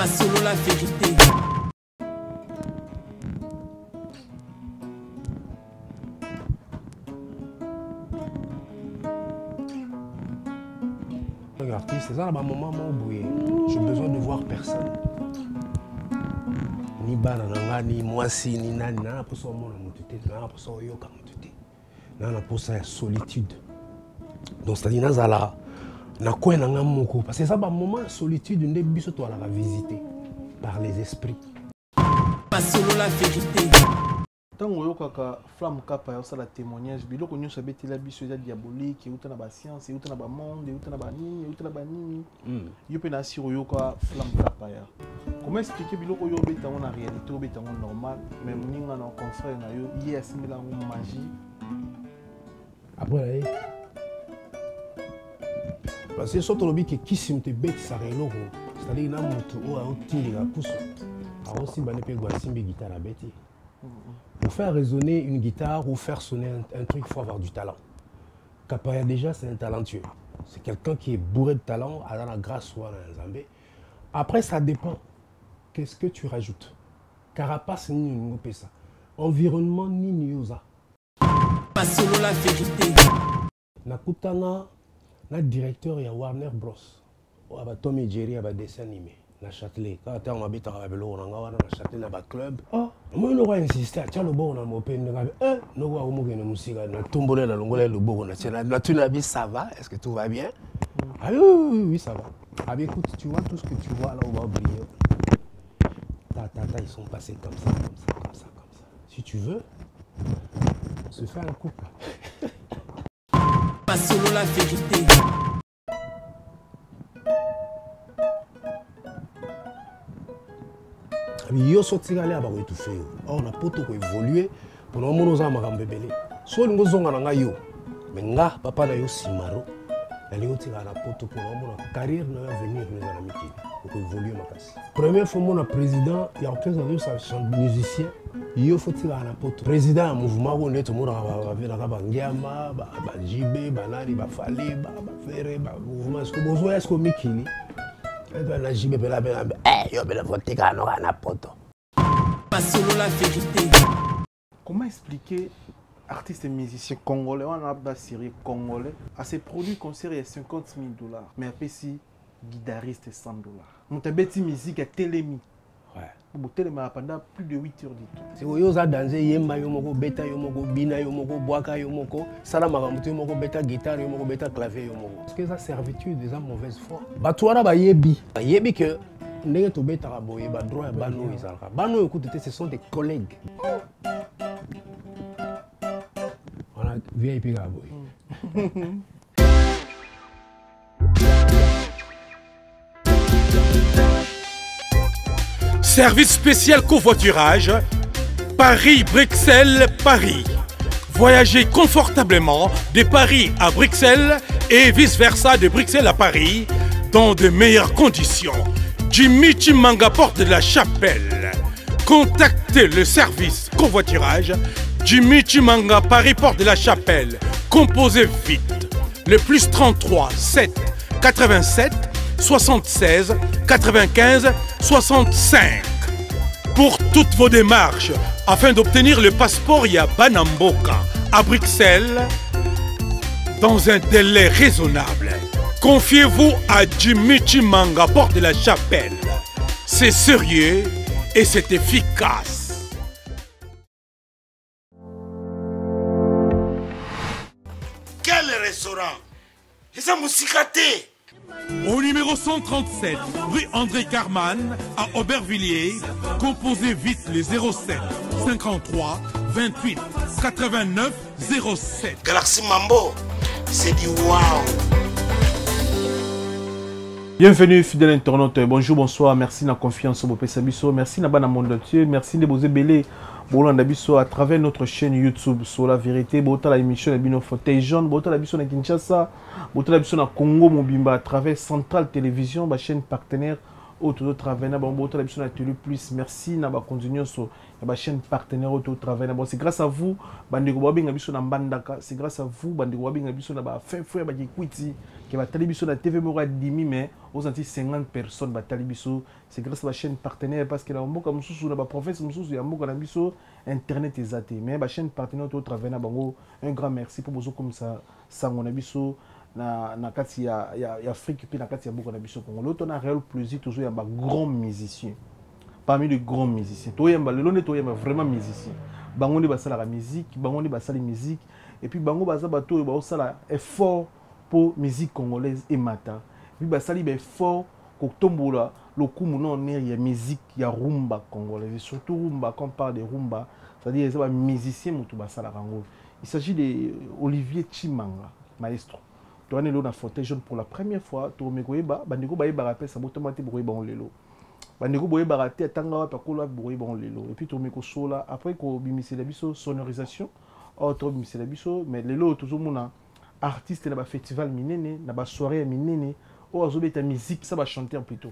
Pas solo la vérité. Artiste, c'est ça, là, moment bouillé. J'ai besoin de voir personne. Ni banana, ni moisi, ni nana, pour ça, on a monté, pour ça, on a monté. Nana, pour ça, solitude. Donc, c'est-à-dire, nazala, na quoi na moko, parce que ça, moment solitude, une des bisous, toi, la visiter par les esprits. Pas solo la vérité. Tant que flamme capa ça la témoignage biloko nyo sabeti la biso ya diabolique et na ba science et na ba monde et na ba nini et na ba nini yo pe na siro yo ka flamme capa ya comment expliquer biloko yo beta on a réalité beta on normal même ninga na confrère na yo hier assimila en magie après parce que surtout le que qui sim te bête ça reloko c'est-à-dire na moto o a otili la pousse a aussi bané pe guasimbi guitare bête. Pour faire résonner une guitare ou faire sonner un truc, il faut avoir du talent. Kapaya déjà, c'est un talentueux. C'est quelqu'un qui est bourré de talent, à la grâce ou à la zambé. Après, ça dépend. Qu'est-ce que tu rajoutes? Carapace ni une ça. Environnement ni nyoza. Pas solo la vérité. Nakutana, notre directeur il y a Warner Bros. Tommy Jerry a dessin animé. Na Châtelet. Quand on habite à Rabello, on a Châtelet dans le club. Oh, moi, on a insisté. Tiens, le bon, on a mon père. On a une musique. On a tombé dans le bon. On a tout la vie, ça va? Est-ce que tout va bien? Ah oui, ça va. Ah bien, écoute, tu vois tout ce que tu vois là, on va oublier. Ils sont passés comme ça. Si tu veux, on se fait un couple. Pas solo la vérité. Yo sorti aller aba ko tout faire. On a poto ko évoluer pour no mono za makambe belé. So ngo zonga na yo. Mais nga papa na yo simaro. Elle est tiré à la poto pour no carrière na avenir nous na miki. Pour évoluer makasi. Première fois mon président, il y a quelques années ça chante musicien. Yo faut tirer à la poto. Président un mouvement où on est tout le monde va bangiama, ba JB, ba nani ba fali, ba ferre, ba mouvement est-ce que besoin est-ce que mikili. Pas solo la vérité. Comment expliquer artistes et musiciens congolais, on a une série congolais, à ses produits concert il y a $50 000, mais après si guitariste $100. Mon tabeti musique à télémi. Ouais. Pour télémi pendant plus de 8 heures du temps. C'est où ils ont dansé yemba yomoko, beta yomoko, bina yomoko, boaka yomoko, salamaramute yomoko, beta guitare yomoko, beta clavier yomoko. Parce que ça servitude des hommes mauvaise foi. Batouara ba yebi. Yebi que ndenge to beta raboye ba droit ya bano izalaka. Bano écoute, ce sont des collègues. On a VIP raboye. Service spécial covoiturage, Paris-Bruxelles-Paris. Voyagez confortablement de Paris à Bruxelles et vice-versa de Bruxelles à Paris dans de meilleures conditions. Jimmy Chimanga, porte de la Chapelle. Contactez le service covoiturage Jimmy Chimanga, Paris, porte de la Chapelle. Composez vite. Le plus 33 7 87 76 95 65. Pour toutes vos démarches, afin d'obtenir le passeport Yabanamboka à Bruxelles, dans un délai raisonnable, confiez-vous à Jimmy Chimanga, porte de la Chapelle. C'est sérieux et c'est efficace. Quel restaurant? Les amoussikaté. Au numéro 137, rue André Carman, à Aubervilliers, composez vite les 07 53 28 89 07. Galaxy Mambo, c'est du wow. Bienvenue fidèle internaute, bonjour, bonsoir, merci de la confiance au Sabiso, merci de la monde entier, merci de vous ébeler à travers notre chaîne YouTube sur la vérité, bota la émission de Bino Fauteuil Jaune, bota la émission de Kinshasa, bota la émission de Congo Mobimba à travers Centrale Télévision, ma chaîne partenaire Auto travail na bango to la biso na Télé Plus. Merci na ba continuer sur la chaîne partenaire auto travail na bon. C'est grâce à vous bandeko ba benga biso na mbandaka. C'est grâce à vous bandeko ba benga biso na ba fin frère ba kikwiti que ba tali biso na TV Mora dimi mais aux anti 50 personnes ba tali biso. C'est grâce à la chaîne partenaire parce que la mboka mususu na ba province mususu ya mboka na biso internet ezate mais ba chaîne partenaire auto travail na bango. Un grand merci pour bozo comme ça sango na biso. Na kati ya Afrique puis na kati ya beaucoup na biso Congo l'autre on a réel plaisir toujours ya ba grands musiciens parmi les grands musiciens to yamba le londe to yamba vraiment musicien bango ndi basala la musique bango ndi basala musique et puis bango baza bato ba osala effort pour musique congolaise et mata puis basali ba effort ko tombola le kumu non ner ya musique ya rumba congolaise surtout rumba quand on parle de rumba c'est-à-dire les musiciens mutu basala rango il s'agit de Olivier Chimanga maestro. Tu as na fauteuil jaune pour la première fois. Tu me koyeba bandeko bayeba rappel ça automatiquement boyeba on lelo. Bandeko boyeba raté tanga wa pakola boyeba on lelo. Et puis tu me ko sola après ko bimisi la biso sonorisation. Oh tu bimisi la biso mais lelo toujours mona artiste na ba festival minene na ba soirée minene. Oh azobeta musique ça va chanter plutôt.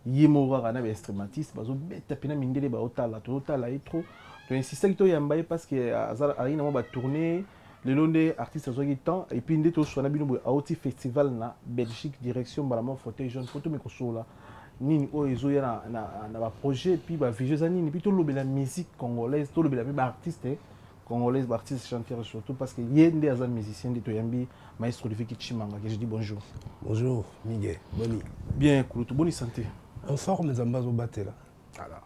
Yemora na ba instrumentiste bazobeta pena mindele ba otala to otala etro. Tu insistes que tu yamba parce que azala aina mo ba tourner les londes artistes ont temps et puis ndето so na bino boy auti festival na Belgique direction balamo fauteuil jaune photo me ko sola nini o ezo ya na ba projet puis ba vision nini puis to lobela musique congolaise to lobela ba artiste congolaise ba artiste chanteur surtout parce que yende azan musicien de toyambi maestro Olivier Chimanga que je dis bonjour. Bonjour Miguel, boni. Bien Kulutu, bonne santé. En forme Zambazo Batela. Voilà.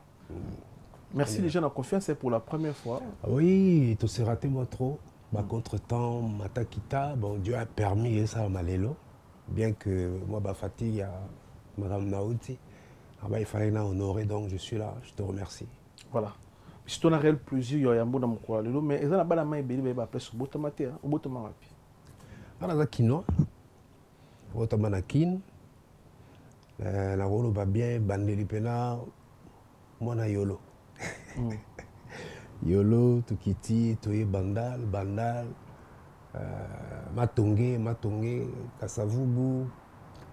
Merci les gens la confiance pour la première fois. Oui, tu s'est raté moi trop. Bah, contre-temps, Matakita, bon, Dieu a permis ça à Malélo, bien que moi, bah, fatigue à Madame Naouti. Ah, bah, il fallait honorer, donc je suis là, je te remercie. Voilà. Si tu as un réel plaisir, il y a un bon amour, mais il y a un bon amour, il y a un bon amour, il y a un bon amour. Il y a un quinoa, il y a un kin, la rolo va bien, bandeli pena, moi na yolo. Yolo, Tukiti, Toye Bandal, Matonge,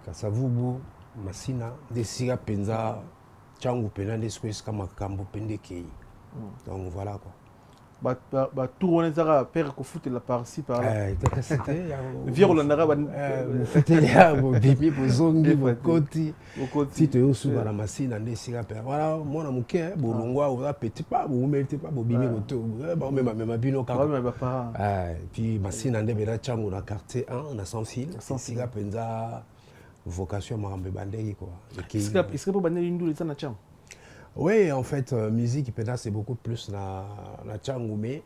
Kasavubu, Masina, Desira Penza, Tchangu Pena, Desquesca Makambo Pendekei. Donc voilà quoi. Tout on est à père qu'on fout la par-ci par-là. Viens on a c'était là, bibi bozongi bokoti. Si tu es au sous la machine ande sira père. Voilà, moi na muke bolongwa ou petit pas, vous mettez pas bibi moto. Bon même bino ka. Puis machine ande bela changu na quartier 1, on a sans fil. Sira penza vocation marambe bandeki quoi. Est-ce que pour bandeli ndou les na cham? Oui, en fait, musique, c'est beaucoup plus na Tchangoumé.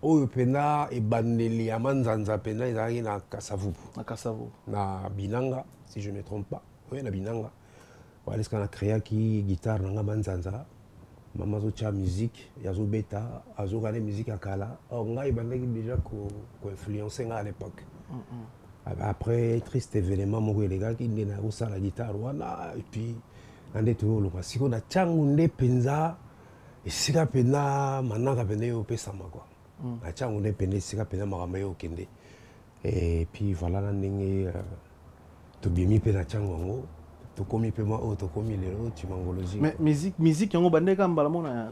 Au Pena et Bandeli, Amanzanza Pena, ils arrivent à Kasavubu. Na Binanga, si je ne me trompe pas. Oui, na Binanga. Voilà ce qu'on a créé qui guitare, na Manzanza. Mamazo Tcha musique, Yazo Beta, Azo Gane musique à Kala. On a déjà influencé à l'époque. Après, triste événement, mon les gars qui n'ont pas la guitare, et puis. Ande to lo masiko na changu nde penza esika pena manaka pene yo pesa makwa na changu nde pene esika pena makama yo kende et puis voilà na ndenge to bimi pena changu ngo to komi pe moi to komi lelo tu mangologie mais musique yango bandeka mbala mo na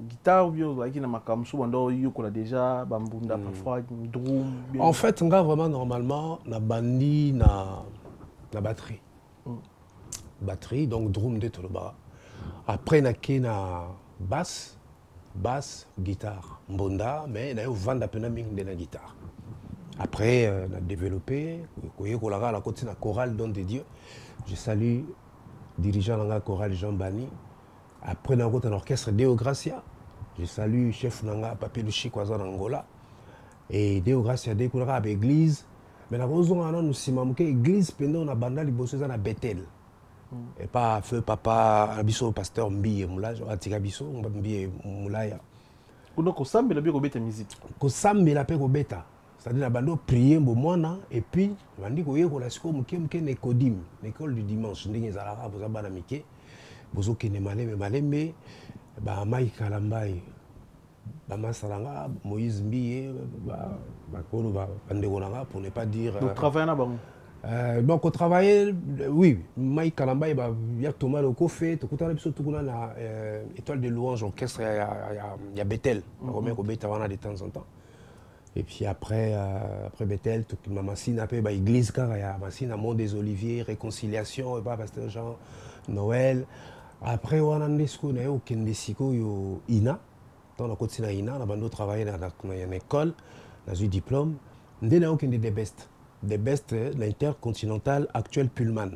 guitare bioaki na makamsu bando yo kola déjà bambunda parfois drum en fait nga vraiment normalement na bandi na batterie donc drum de Toloba. Après, on a basse, guitare, mbonda, mais on a vendu à peine de la guitare. Après, on a développé, on a la côté de la chorale Don de Dieu. Je salue le dirigeant de la chorale Jean Bani. Après, on a un orchestre Deo Gracia. Je salue le chef de la Papi Luchi Kwazan Angola. Et Deo Gracia, dès qu'on a l'église, mais la raison, nous sommes l'église, pendant on a bandé les bosses à Bethel. Et pas feu papa abiso pasteur mbi moulage atika biso mbi moulaya kuno ko sambela bi ko beta musique ko sambela pe ko beta c'est-à-dire la bando prier mbo mwana et puis bandi ko yeko la siko muke na Kodim l'école du dimanche ndenge zalaka boza bana mike bozo kene malembe ba mai kalambai ba masalanga Moïse Mbiye ba kolo ba bande konanga pour ne pas dire donc travailler na bango Donc on travaillait, oui, Mike Kalamba, il y a Thomas Loko fait, tout na étoile de louange orchestre, il y a Bethel, Romain Robert de temps en temps. Et puis après Bethel, tout ma machine après église car il y a machine à Mont des Oliviers, réconciliation, et pas pasteur Jean, Noël. Après on a des schools au Kendesiko yo Ina, dans la côte na Ina, on a bando travailler dans une école, dans un diplôme, on a aucun des best. Des best, l'intercontinental actuel Pullman.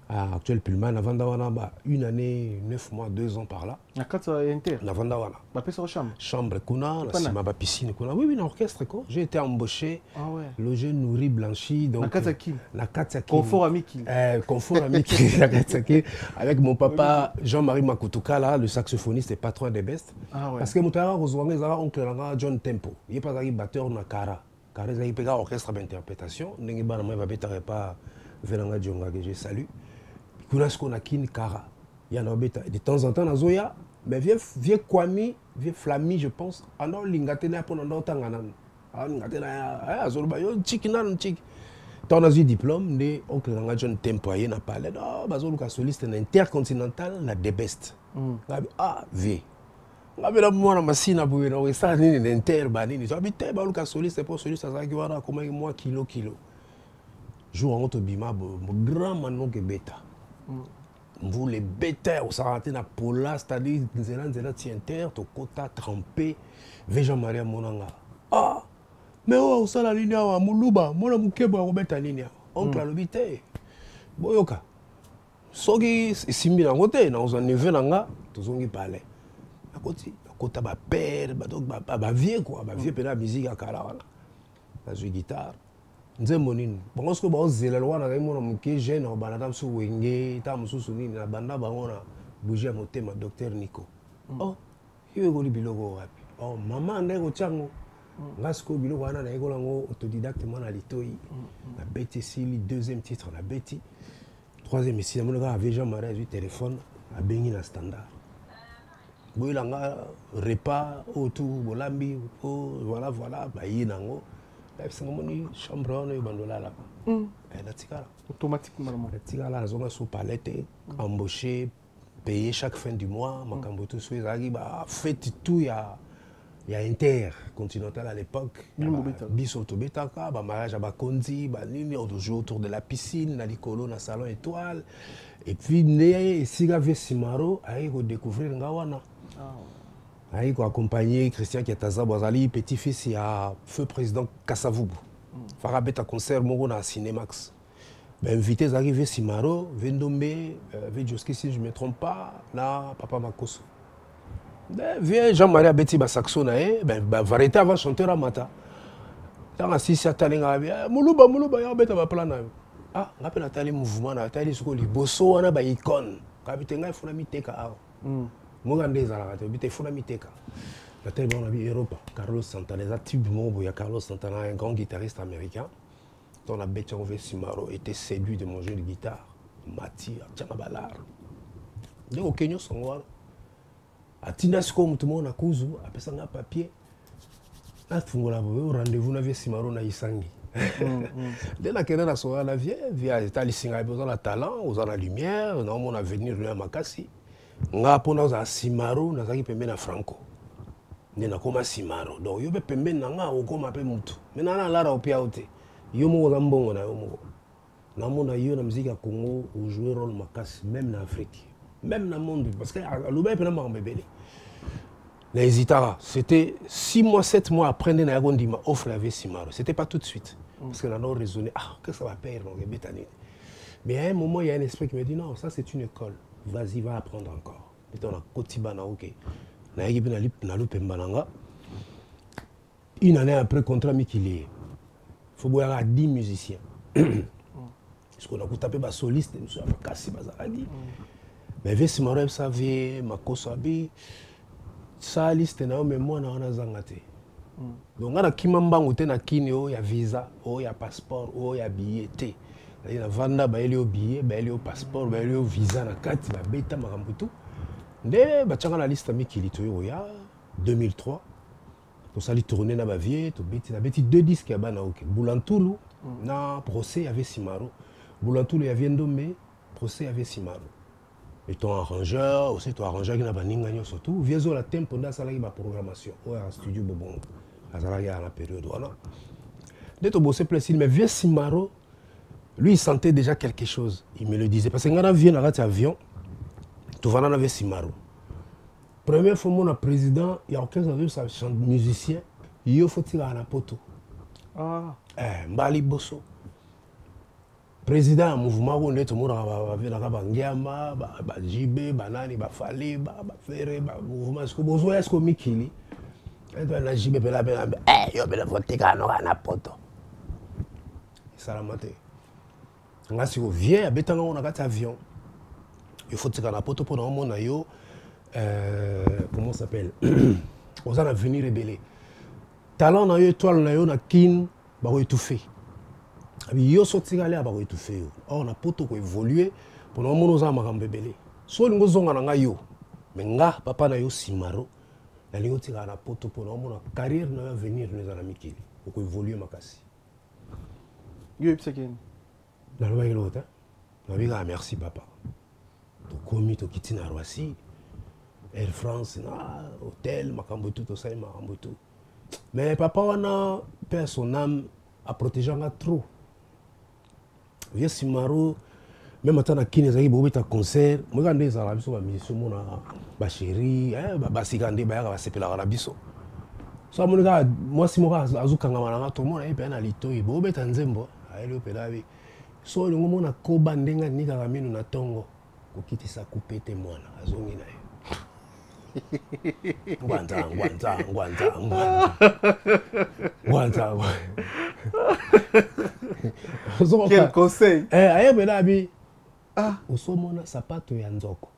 Actuel Pullman, avant d'avoir une année, 9 mois, 2 ans par là. La carte inter. Avant d'avoir. La pièce en chambre. Chambre, kuna, la piscine, kuna. Oui, oui, l'orchestre, quoi. J'ai été embauché, logé, nourri, blanchi. Donc, la carte confort à Miki. Confort à Miki, la carte avec mon papa Jean-Marie Makoutuka, là, le saxophoniste et patron des best. Parce que mon père, oncle John Tempo. Il n'est pas un batteur, on a Kara. Car ils ont un orchestre d'interprétation. Je ne sais pas si je salue. Il y a Kara. Il y a de temps en temps, mais vieux Kwami, vieux Flami, je pense. Alors, l'ingatena pour nous temps on a eu diplôme, oncle John Tempo, il n'a pas l'air. Ah, soliste intercontinental, la des best. Ah, vieux. Ngabela mwana masina bwino wesa nini n'inter banini so bité ba luka soliste pour soliste ça qui wana comme moi kilo jour en auto bima bo grand manon que beta vous les bêta au s'arrêter na pola c'est-à-dire nzela tienter to kota trempé veja Maria monanga ah mais oh ça la ligne wa muluba mona mukeba ko beta ligne oncle lobité boyoka soki simbi na côté na on neveu nanga tozongi parler côté ba père ba vieux quoi ba vieux pena musique à karawana la jouer guitare nzemonine bon ce que ba zela lwana ka mona muke jeune ba na tamsu wenge ta mususu nini na banda ba ngona bouger motema docteur Nico oh iwe ko biloko wapi oh maman ndeko chango ngasko biloko wana na eko lango autodidacte mona litoi na beti sili deuxième titre na beti troisième ici na mona avec Jean-Marie du téléphone a bengi na standard boilanga repas autour bolambi voilà bayi nango sangamoni chambre on bandola là la tikala automatiquement la tikala la zone sous palette embauché payé chaque fin du mois makambo tout so ezaki ba fait tout ya intercontinental à l'époque biso to betaka ba mariage ba konzi ba nini toujours autour de la piscine na likolo na salon étoile et puis né siga vesimaro ayi ko découvrir ngawana il a accompagné Christian Kiataza Boazali, petit-fils, il y a feu président Kassavubu. Farabet à concert, Moro à Cinemax. Invité, arrivé Simaro, Vendombe, Vedjoski, si je ne me trompe pas, là, Papa Makoso. Viens Jean-Marie Betty Bassaxo, variété avant chanteur à Mata. Dans la 6 Talinga, Moulouba, il y a un peu de plan. Ah, on appelle Nathalie Mouvement, Nathalie Sokoli, Bosso, on a une icône. Capitaine, il faut la miteka. Mogandé Zalagate, il faut la miteka. La tête on a vu Europe, Carlos Santana, les attributs il y a Carlos Santana, un grand guitariste américain, dont la bête Simaro était séduit de mon jeu de guitare. Mati, Tchamabalar. Donc au Kenya, son roi. À Tinasko, tout le monde a cousu, après ça, on a papier. Là, au rendez-vous, on avait Simaro na Isangi. Dès la Kenya, on a la vieille, Italie, on a le talent, on a la lumière, on a venir à Makassi. Nga pona za Simaro na zaki pembe na Franco. Nena koma Simaro. Donc yo be pembe na nga okoma pe mutu. Mena na lara opia ote. Yo mo za mbongo na yo mo. Na mona yo na musique ya Congo ou jouer rôle makasi même en Afrique. Même dans le monde parce que loba pe na mambebele. Na hésitara, c'était 6 mois 7 mois après na yagondi ma offre avec Simaro. C'était pas tout de suite parce que na non raisonné que ça va perdre donc betani. Mais à un moment il y a un esprit qui me dit non, ça c'est une école. Vas-y, va apprendre encore. Et on a Kotibana, ok. Une année après, contrat Mikili. Il faut boire à 10 musiciens. Parce qu'on a tapé des solistes, nous avons cassé Bazaragi. Mais si je me savais, ma kosabi, ça liste, mais moi, on a zangate. Donc, on a Kimamba, on a Kinio, il y a visa, il y a passeport, il y a billet. Il y a vanda ba elio billet ba elio passeport ba elio visa na kati ba beta makambutu nde ba tchanga la liste mikili to ya 2003 to sali tourner na ba vie to beti na beti 2 disques ya bana ok Boulantulu Na procès, il y avait Simaro. Boulatoul, il y avait Ndombe. Procès, il y avait Simaro. Et ton arrangeur, aussi ton arrangeur qui n'a pas n'ingagné surtout. Viens la tempo dans la programmation. Ouais, un studio Bobon. À la période. Voilà. Dès que bossé plus, mais viens Simaro. Lui, il sentait déjà quelque chose. Il me le disait. Parce que quand on vient dans l'avion, tout va dans avec Simaro. Première fois, mon président, il y a aucun musicien. Il faut tirer à la poteau. Ah. Mbali Bosso. Président mouvement où tout le monde va venir dans Bangiama, JB, Banani, Fali, Ferré, mouvement est-ce que vous est-ce que Mikili et toi la JB là yo bela voter kana na poto. Ça la maté. On a si vous vieux abetanga on a quatre avion. Il faut tirer na poto pour un monde yo comment ça s'appelle on a venir rebeller. Talent na yo étoile na yo na kin ba ko étouffer. Yo sorti aller ba ko étouffer. On a poto ko évoluer pour no mono za makambe belé. So lingo zonga na yo. Mais nga papa na yo Simaro na lingo tika na poto pour no mono carrière na venir les amis qui ko évoluer makasi. Yo epseken. Na lo yelo ta. Na biga merci papa. To komi to kitina Roissy. Air France na hôtel makambo tout ça makambo tout. Mais papa on a perd son âme à protéger trop. Vieux Simaro, même attends à Kinezaki, Bobi ta concert, moi quand des arabes sont musiciens, mon ba chéri, basigande ba ya se pela arabiso. So mon gars, moi si mon gars azukanga malanga tout le monde est bien à lito, Bobi ta nzembo, ayo pela bi. So le moment na koba ndenga nika kamino na tongo, ko kitisa kupete mwana azongi na yo. Quel conseil? Aye benabi. Ah, osomona sapato ya nzoko.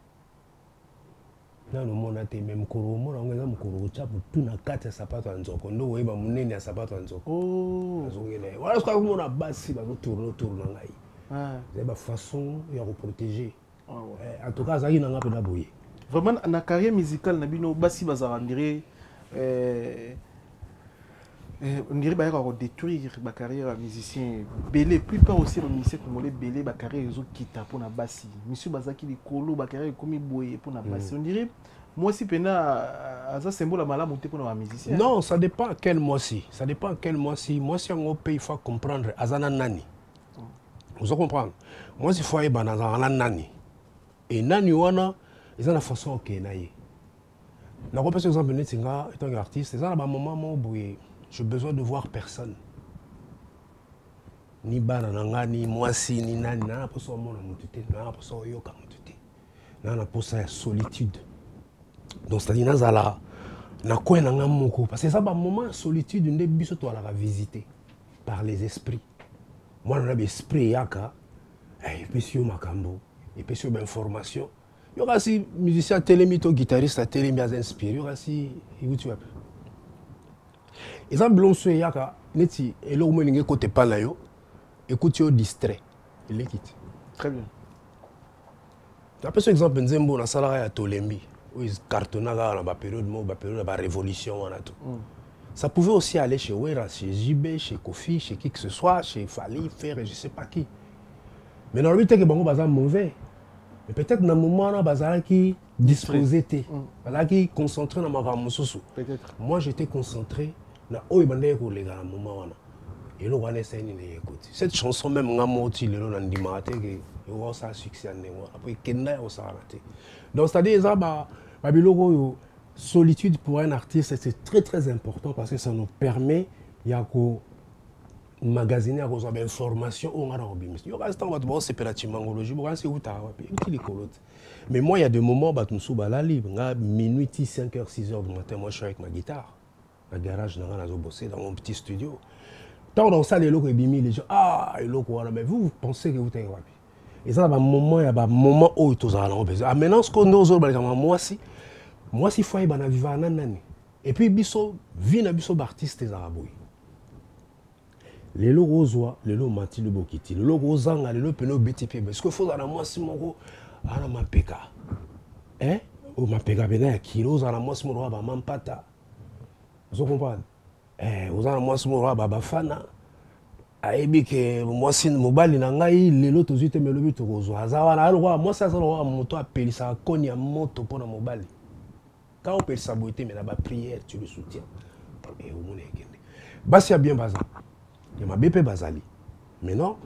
Na no mona te même koro mona ngeza mukoro chapu tuna kati ya sapato ya nzoko. Ndo weba munene ya sapato ya nzoko. Oh. Azongene. Wala kwa mona basi ba tourner ngai. Ah. C'est ba façon ya ko protéger. Ah ouais. En tout cas, ça y n'a pas d'abouiller. Vraiment, dans la carrière musicale, Nabino, Bassi Bazar, on dirait détruire ma carrière musicien. Belé, plupart aussi, le musicien congolais, Belé, ma carrière, ils ont quitté pour la Bassi. Monsieur Bazaki, les colo, ma carrière, comme il boye pour la Bassi. On dirait, moi, si pena, ça symbole à ma monter pour la musicien. Non, ça dépend à quel mois-ci. Ça dépend à quel mois-ci. Moi, si on paye, il faut comprendre. Azana Nani. Vous comprenez? Moi, si il faut aller dans un Nani. Et Nani, wana. Ils ont la façon que naïe. La repère par exemple Netinga étant un artiste, c'est ça là moment où j'ai besoin de voir personne. Ni bananga ni moi si ni nani na pas so mon amutité, na pas so yoka amutité. Na pas ça solitude. Donc c'est-à-dire nazala na quoi na ngamoko parce que ça ba moment solitude ndé biso to la visiter par les esprits. Moi on a des esprits yaka et puis sur makambo et puis sur information. Il y aura aussi musicien télémito, guitariste télémi inspiré. Il y aura aussi YouTube. Exemple, l'on se yaka, neti, et l'on me n'engage côté pas là yo, écoute yo distrait, il les quitte. Très bien. Après ce exemple, Nzembo na salarié à Tolembi, où ils cartonnaient dans la période de la révolution, on a tout. Ça pouvait aussi aller chez Wera, chez JB, chez Kofi, chez qui que ce soit, chez Fali, Ferre, je sais pas qui. Mais dans le but que bon bazar mauvais. Mais peut-être dans le moment où bazar qui disposé était, voilà qui concentré dans ma ramousou. Peut-être. Moi j'étais concentré dans oi bandé ko les gars moment là. Et le roi n'essaie ni écoute. Cette chanson même ngamoti le lo ndimate que yo ça succès né après kenda on s'est raté. Donc c'est-à-dire ça ba biloko yo solitude pour un artiste c'est très très important parce que ça nous permet ya ko magasiner à cause de l'information on a envie. Il y a un temps où c'est pédatimangologie, mais moi il y a des moments où je suis libre, minuit, 5h, 6h du matin, moi je suis avec ma guitare, dans le garage, dans mon petit studio. Tant dans ça les locaux les gens ah les locaux mais vous pensez que vous êtes rapide. Et ça il y a un moment où tu as besoin. Ah maintenant ce qu'on ose moi si faut y aller vivre nanani. Et puis biso vie na biso artiste des arabes. Les lots rosois, les lots mati le bokiti, les lots rosanga, les lots peno BTP. Parce que faut dans moi si mon ana ma peka. Hein? Ou ma peka bena kilo dans moi si mon roi ba mampata. Vous comprenez? Vous dans moi si mon roi ba bafana. ayebi ke mwasi mobali na ngai lelo tozwi te melobi tokozwa aza wana alokwa mwasi aza lokwa moto apelisaka koni ya moto mpona mobali ka opelisa boye te me na bapriere tu le soutiens omona ekende basi ya bien baza ya mabe mpe bazali maintenant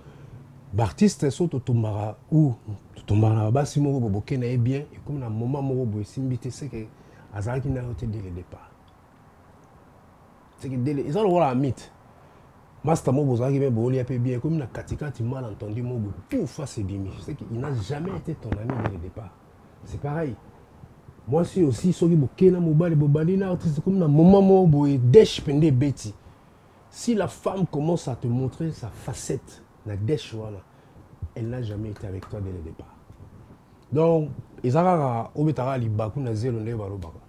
baartiste so totombaka ou totombaka na babasi moko boboke na ye bien ekomi na moment moko boye esimbi te seke azalaki na yo te dès le départ seke eza lokola ya mythe master moko bozalaki mpe bolia mpe bien ekomi na katikati malentendu moko pouf asebimi c'est qu'il n'a jamais été ton ami dès le départ c'est pareil moi aussi soki boke na mobali bobandi na artiste comme na moment moko boye desh pende ebeti si la femme commence à te montrer sa facette la desh wana elle n'a jamais été avec toi dès le départ donc ezalaka obetaka libaku na zelo nde balobaka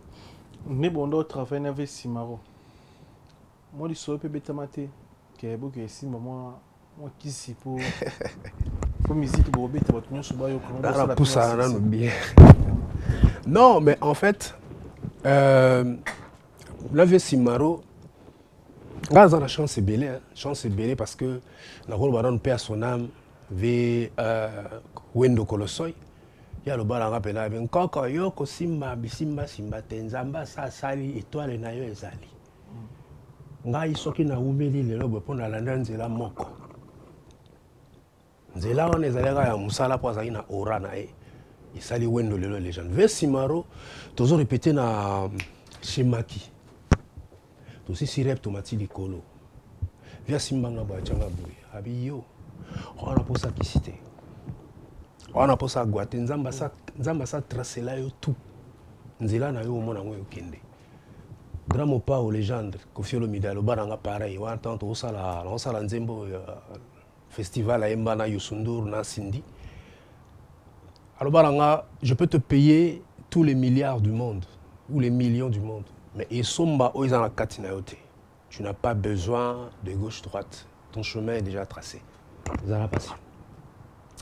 ne bondo travail na ve simaro moi liso pe betama te ke boke esimba moi kisi po po musique bo beta bato nyonso bayo comment ça poussa nanu bien non mais en fait la ve simaro Gaza la chance est belle, hein. Chance est belle parce que la rôle baron paie à son âme ve Wendo Kolosoi. Il y a le bar en rappel là, ben koko yoko simba bisimba simba tenzamba sa sali étoile na yo ezali. Ngai soki na umeli lelo bo na landa nzela moko. Nzela on ezalaka ya musala po azali na aura na e. Isali Wendo lelo légende. Ve simaro tozo répéter na Shemaki. Aussi si rep tomati likolo via simbanga ba changa boy abi yo on a pour ça qui cité on a pour ça goate nzamba sa tracer là yo tout nzela na yo mona ngo kende grand mopa au légende Koffi Olomide lo baranga pareil wa tanto au sala nzembo festival à Embana Youssou na Sindi alors baranga je peux te payer tous les milliards du monde ou les millions du monde. Mais tu n'as pas besoin de gauche-droite. Ton chemin est déjà tracé.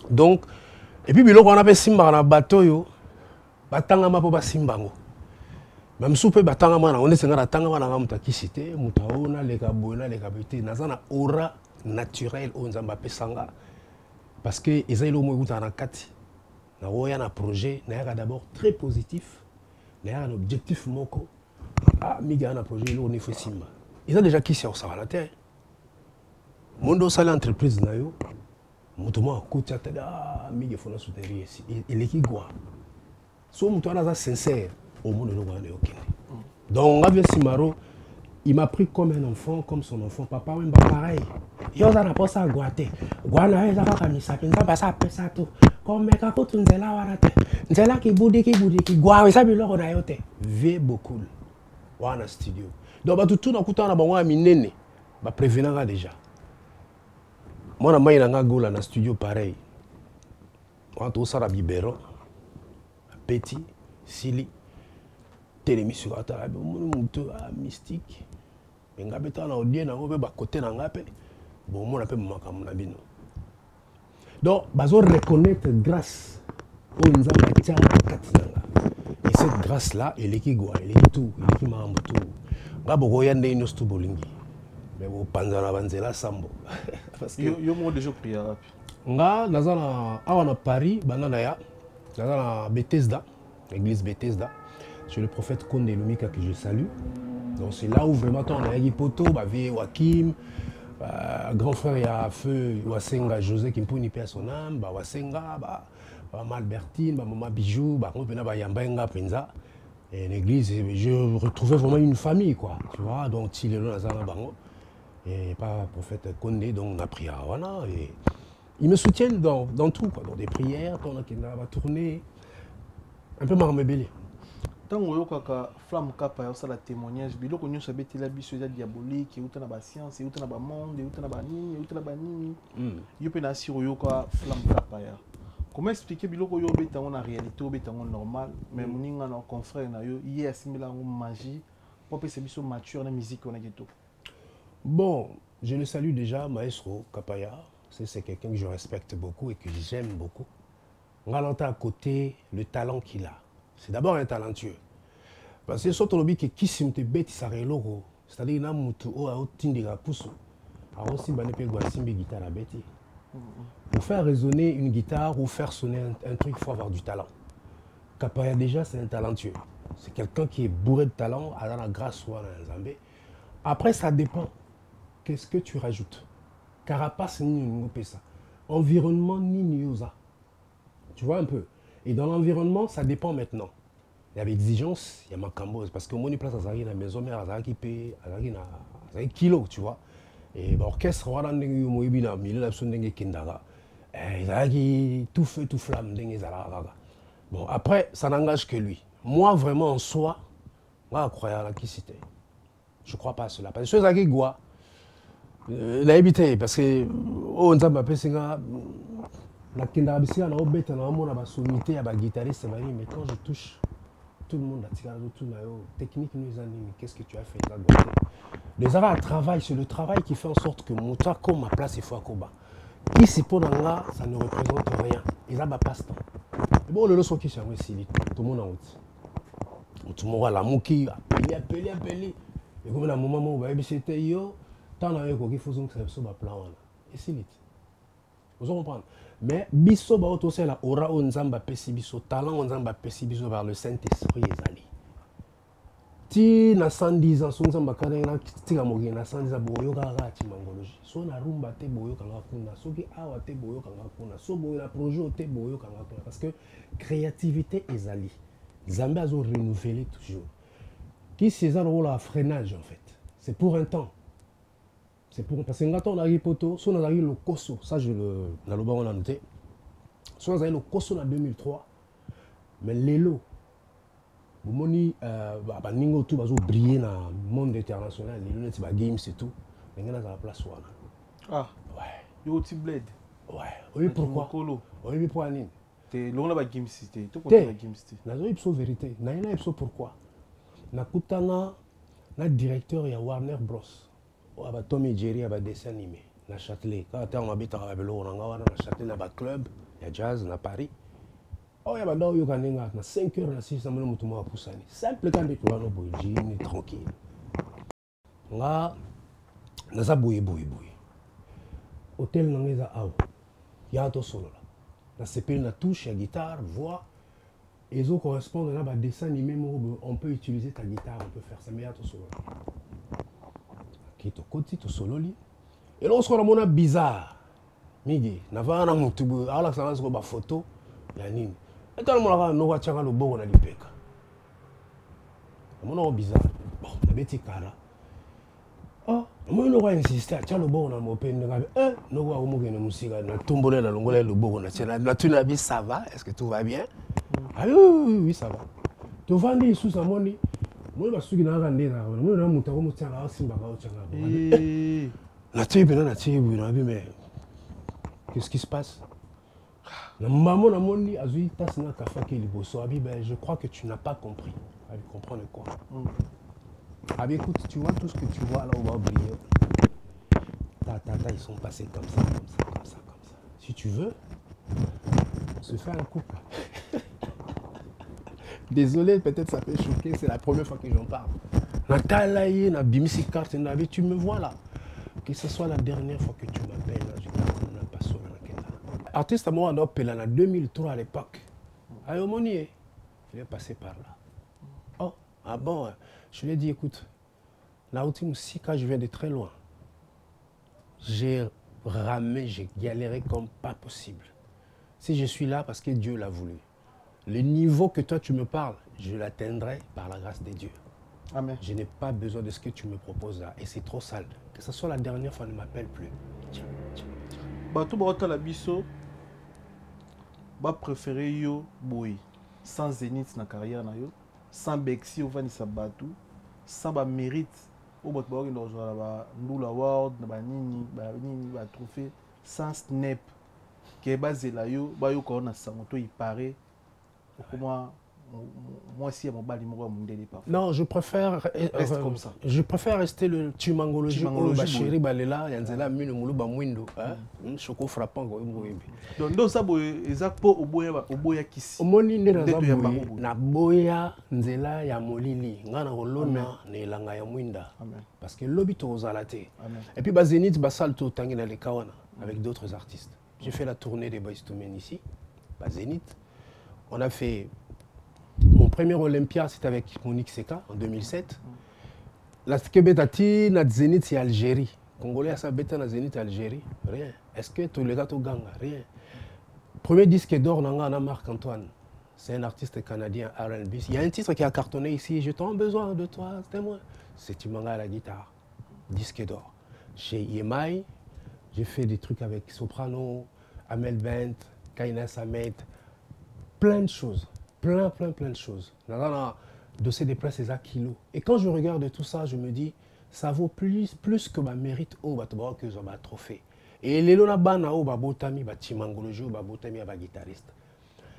Donc, et puis, on a fait Simba dans le bateau, batanga ma poba Simbango. Même si batanga ma on est senga batanga ma na muta kisite, muta ona les kabona les kabité, nazana aura naturelle on zamba pesanga. Parce que ezayelo mo guta na kati. Na roya na projet, na d'abord très positif. Na un objectif moko. Ah, Miga a un projet, on est fait Simba. Ils ont déjà qui s'est au Savanaté. Mondo sale entreprise na yo. Motomo akuti ata ah Miga fona soutenir ici. Il est qui quoi. So muto ana sincère au monde no wana okende. Donc Ngave Simaro, il m'a pris comme un enfant, comme son enfant. Papa même pareil. Yo za na posa goate. Gwana eza ka kamisa penza basa pesa to. Comme meka ko tunzela wana te. Nzela ki budi ki gwa esa biloko na yo te. Ve beaucoup. Wana studio. Donc tout na kutana ba wa minene. Ba prévenanga déjà. Moi na mai na gola na studio pareil. Quand on sara bibero. Petit, Sili. Télémission ata mutu mystique. Nga beta na odie na obe ba côté na ngape. Bon moi na pe makamu na bino. Donc bazo reconnaître grâce au nzamba tchanga katinanga. Et cette grâce là, elle est qui goa, elle est tout, elle est qui m'a tout. Ngabo yande inostu bolingi. Mais bo panzala banzela sambo. Parce que yo mo déjà prié arabe. Nga nazana awana Paris, banana ya. Nazana Bethesda, l'église Bethesda. Chez le prophète Konde Lumika que je salue. Donc c'est là où vraiment on a Poto, Bavé Wakim, grand frère il y a feu Wasenga José qui me puni à son âme, ba Wasenga, ba Albertine, ba Maman Bijou, ba Ropena ba Yambenga Penza. Et l'église, je retrouvais vraiment une famille quoi, tu vois. Donc il est là dans bango et pas prophète Konde, donc on a prié à Wana et ils me soutiennent dans tout quoi, dans des prières, dans la tournée, un peu marmébélé. Tant que flamme capa et la témoignage, bilo qu'on nous abeti la biso diabolique, et na ba science, et na ba monde, et na ba nini, et na ba nini. Yo pe na siro yo ka flamme capa ya. Comment expliquer bilo ko yo beta on a réalité, beta on normal, mais moninga na confrère na yo hier assimila en magie, pour pe biso mature na musique on a ghetto. Bon, je le salue déjà Maestro Kapaya, c'est quelqu'un que je respecte beaucoup et que j'aime beaucoup. On a à côté le talent qu'il a. C'est d'abord un talentueux. Parce que surtout le qui simte bête ça reloko, c'est-à-dire na mutu o a tindira puso. Alors aussi, Simbi guitare à Betty. Pour faire résonner une guitare ou faire sonner un truc, il faut avoir du talent. Kapaya déjà, c'est un talentueux. C'est quelqu'un qui est bourré de talent, à la grâce ou à la Zambé. Après, ça dépend. Qu'est-ce que tu rajoutes? Carapace ni ça. Environnement ni niosa. Tu vois un peu. Et dans l'environnement, ça dépend maintenant. Il y a l'exigence, il y a ma cambose. Parce que moi, je place à la maison, mais à qui paye, à kilo, tu vois. Et l'orchestre, on a un tout feu, tout flamme. Bon, après, ça n'engage que lui. Moi, vraiment, en soi, moi, je crois à la qui c'était. Je ne crois pas à cela. Parce que je suis quoi parce que on a appelé ça la kindabisi na obeta na mona ba sommité ya ba guitariste mais quand je touche tout le monde a tiré tout na yo technique nous anime qu'est-ce que tu as fait là les arts à travail c'est le travail qui fait en sorte que mon toi comme ma place il faut akoba qui c'est pour là ça ne représente rien ils a pas passe-temps bon le leçon qui c'est aussi tout le monde en route tout le monde la mouki appeler et comme la moment où ba c'était yo tant il faut que ça soit plan et c'est vite vous comprenez mais biso ba autosé la aura on nzamba pesi biso talent on nzamba pesi biso par le Saint-Esprit ezali ti na 110 ans so nzamba kana na tika mogi na 110 ans boyo kaka ti mangologie so na rumba te boyo kanga kuna soki awa te boyo kanga kuna so boyo na projet te boyo kanga kuna parce que créativité ezali Zambé a renouvelé toujours qui c'est ça le rôle à freinage en fait c'est pour un temps. C'est pour parce que quand on a eu poto, si on a eu le Koso, ça je le dans le bas on a noté. Si on a eu le Koso en 2003, mais l'élo, vous moni ningo tout bazo briller dans le monde international, les lunettes ba games et tout, mais on a la place wana. Ah. Ouais. Yo ti bled. Ouais. Oui pourquoi? Oui pourquoi nini? Te longa ba games c'était. Tout côté ba games c'était. Na zo ipso vérité. Na ina ipso pourquoi? Na kutana na directeur ya Warner Bros. Tom et Jerry a dessin animé na Châtelet quand on habite à Abelo on a na Châtelet na club il y a jazz na Paris oh ya bando yo kanenga na 5 heures na 6 amana mutumo wa pusani simple quand tu vas no boji ni tranquille nga na za boy hôtel na ngeza aw ya to solo là na sepel na touche ya guitare voix et zo correspondent na ba dessin animé on peut utiliser ta guitare on peut faire ça mais ya to solo qui to koti to sololi et là on se rend bizarre migi na vana mutubu ala sana ko ba photo ya nini eta mo la no wa changa lo bogo na lipeka mon bizarre bon na beti kala oh moi no wa insister cha lo bogo na mo pende ngabe no wa mo gene musika na tombole na longola lo bogo na tena na tuna bi ça va est-ce que tout va bien ah oui ça va to vandi sous sa moni moi je suis dans la randonnée là moi na muta ko mutianga simba ka ochanga la tribu mais qu'est-ce qui se passe la maman na moni azui tasna kafa ke liboso abi ben je crois que tu n'as pas compris abi comprendre quoi abi écoute tu vois tout ce que tu vois là on va briller ils sont passés comme ça si tu veux on se fait un couple. Désolé, peut-être ça peut choquer, c'est la première fois que j'en parle. Natalaye, na bimisi carte, tu me vois là. Que ce soit la dernière fois que tu m'appelles, je ne pas sur la artiste à moi, on a appelé en 2003 à l'époque. Ayo Monier, il est passé par là. Oh, ah bon, je lui ai dit, écoute, la routine aussi, quand je viens de très loin, j'ai ramé, j'ai galéré comme pas possible. Si je suis là, parce que Dieu l'a voulu. Le niveau que toi tu me parles, je l'atteindrai par la grâce de Dieu. Amen. Je n'ai pas besoin de ce que tu me proposes là. Et c'est trop sale. Que ce soit la dernière fois, ne m'appelle plus. Bato ba la biso ba préféré yo boy sans zénith na carrière na yo, sans Bexi au vanisa Batou, sans ba mérite au bot ba lo jouer ba Ndula Award na ba nini ba trophée, sans snap que basé là yo ba yo ko na sangoto il paraît. Comment moi aussi mon bali mon mondeli parfois. Non, je préfère Reste comme ça. Je préfère rester le Chimangologie. Chimangologie, Chéri balela yanzela mino mulu ba mwindo, hein. Choco frappant ko mboyebi. Donc ça boy ezak po oboya kisi. Omoni nde na Ndeto ya zaboye bango boye. na boya nzela ya molili ngana kolona na elanga ya mwinda. Amen. Parce que lobi to zalate. Amen. Et puis ba Zénith ba salto tangi na lekawana avec d'autres artistes. J'ai fait la tournée des Boys to Men ici, ba Zénith. On a fait mon premier Olympia, c'était avec Monique Seka en 2007. La Skebetati, na Zénith, c'est Algérie. Congolais, à sa bêta, na Zénith, Algérie. Rien. Est-ce que tous les gars, tu gagnes? Rien. Premier disque d'or, Nanga, Marc-Antoine. C'est un artiste canadien R&B. Il y a un titre qui a cartonné ici. Je t'en besoin de toi, c'était moi. C'est Timanga à la guitare. Disque d'or. Chez Yemai, j'ai fait des trucs avec Soprano, Amel Bent, Kaina Samet. Plein de choses. Plein de choses. De se déplacer à kilos. Et quand je regarde tout ça, je me dis, ça vaut plus que ma mérite au battement que ma trophée. Et les lona bana au babotami, batimangologie, babotami, ba guitariste.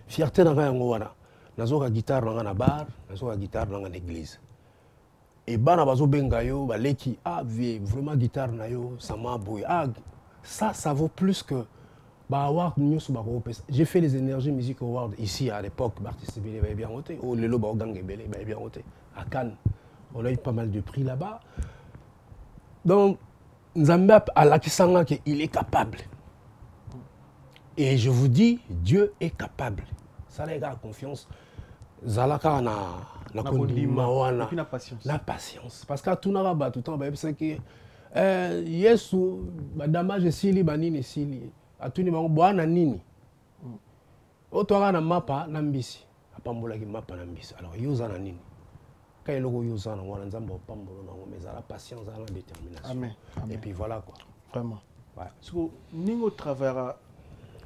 Fierté dans un wana. Nazo ka guitare dans un bar, nazo ka guitare dans une église. Et bana bazo bengayo, ba leki, vraiment guitare na yo, ça m'a bouillé. Ça vaut plus que. J'ai fait les Énergies Music Awards ici à l'époque. L'artiste avait bien voté. Oh, le Loba Gang avait bien voté. À Cannes, on a eu pas mal de prix là-bas. Donc, Nzambe à la Kisanga il est capable. Et je vous dis, Dieu est capable. Ça, les gars, confiance. Zalaka na kondima wana. La patience. La patience. Parce que tout n'a pas tout le temps, c'est que Yesu, damage sili banini sili. Atuni bango bwana nini otoka na mapa na mbisi apambola ki mapa na mbisi alors yoza na nini ka eloko yoza na wana nzambo pambola na mais la patience la détermination. Amen. Et puis voilà quoi Vraiment. Ouais. Parce que ningo travaillera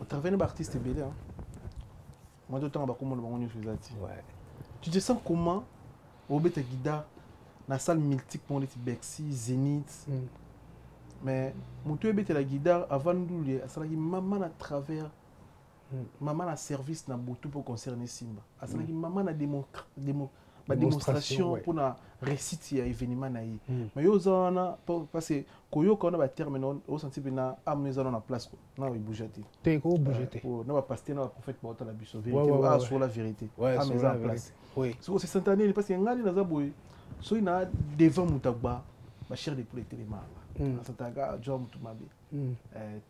un artiste belé hein. Moi d'autant ba comment bango ni faisati. Ouais. Tu te sens comment au beta guida na salle multiple pour les Bexi Zénith. Mais mon tour était la guitare avant nous les asalaki maman à travers maman à service na botou pour concerner Simba asalaki maman à démonstration pour na récite ya événement na yi mais yo zana parce que koyo ko na ba terme non au senti na amener na place na il bougeati te ko bougeati na ba pasteur na prophète ba la biso vérité sur la vérité amener en place oui c'est cette année parce que ngali na zaboy so ina devant mutagba ba cher de pour les téléma Santanga John Mutumabe.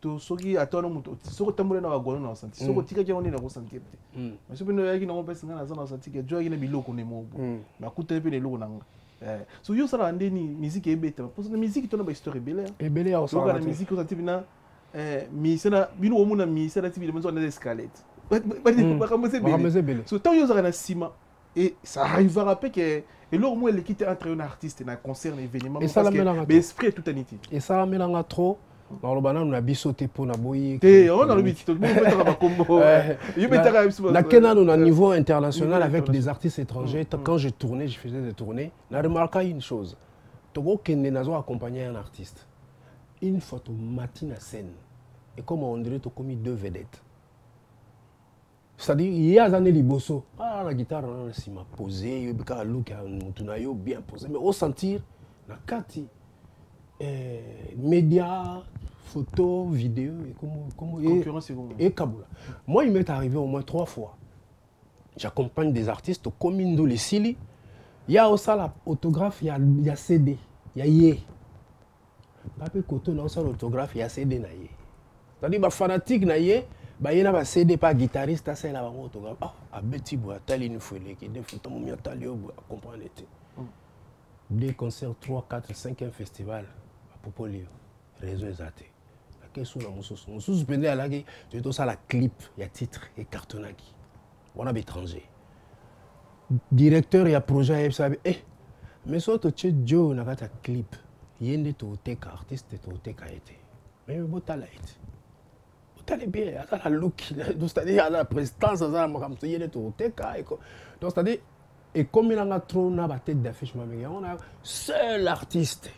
To soki atona mutu soko tambole na bagolo na santi soko tika ke oni na ko santi pete. Mais so bino yaki na ko pesa na zona santi ke joy na biloko ne mo. Na kuta pe ne loko nanga. So yo sala ndeni musique ebeta parce que musique tona ba histoire belle. Et belle ya so na musique santi bina mi sena bino wo muna mi sena tibi de maison na escalette. Ba kamose belle. So tant yo sala na sima et ça arrivera pas que et là, moi, l'équipe entre un artiste et un concert, un événement, et ça la mélange. L'esprit est tout unité. Et ça la mélange trop. Dans le banane, on a bisauté pour naboyer. On a le but. Tout le monde peut faire un combo. La Kenya, on a un niveau international avec des artistes étrangers. Quand je tournais, je faisais des tournées. On a remarqué une chose. Togo Kenya n'a pas accompagné un artiste. Une photo matin à scène. Et comme on dirait, tu as commis deux vedettes. C'est-à-dire, il y a des années liboso. Ah, la guitare, on m'a posé, il y a un look, bien posé. Mais au sentir, la carte, médias, photos, vidéos, et Kaboula. Moi, il m'est arrivé au moins 3 fois. J'accompagne des artistes comme Indo les Sili. Il y a aussi l'autographe, il y a CD, il y a Yé. Pape Koto, non, c'est l'autographe, il y a CD. C'est-à-dire, les fanatiques, bah il y a un CD pas guitariste c'est là un autographe ah Betty bois tali une fois qui des photos mon tali comprendre des concerts 3 4 5 festival à Popolio réseau exaté la question na mususu pendant la guerre tu tout ça la clip il y a titre et cartonnaki on a étranger directeur il y a projet mais soit tu Joe na ta clip yende to teka artiste to teka été mais botala été bien, la look, c'est-à-dire la prestance, donc c'est-à-dire et comme il a trop na tête d'affiche, on a seul artiste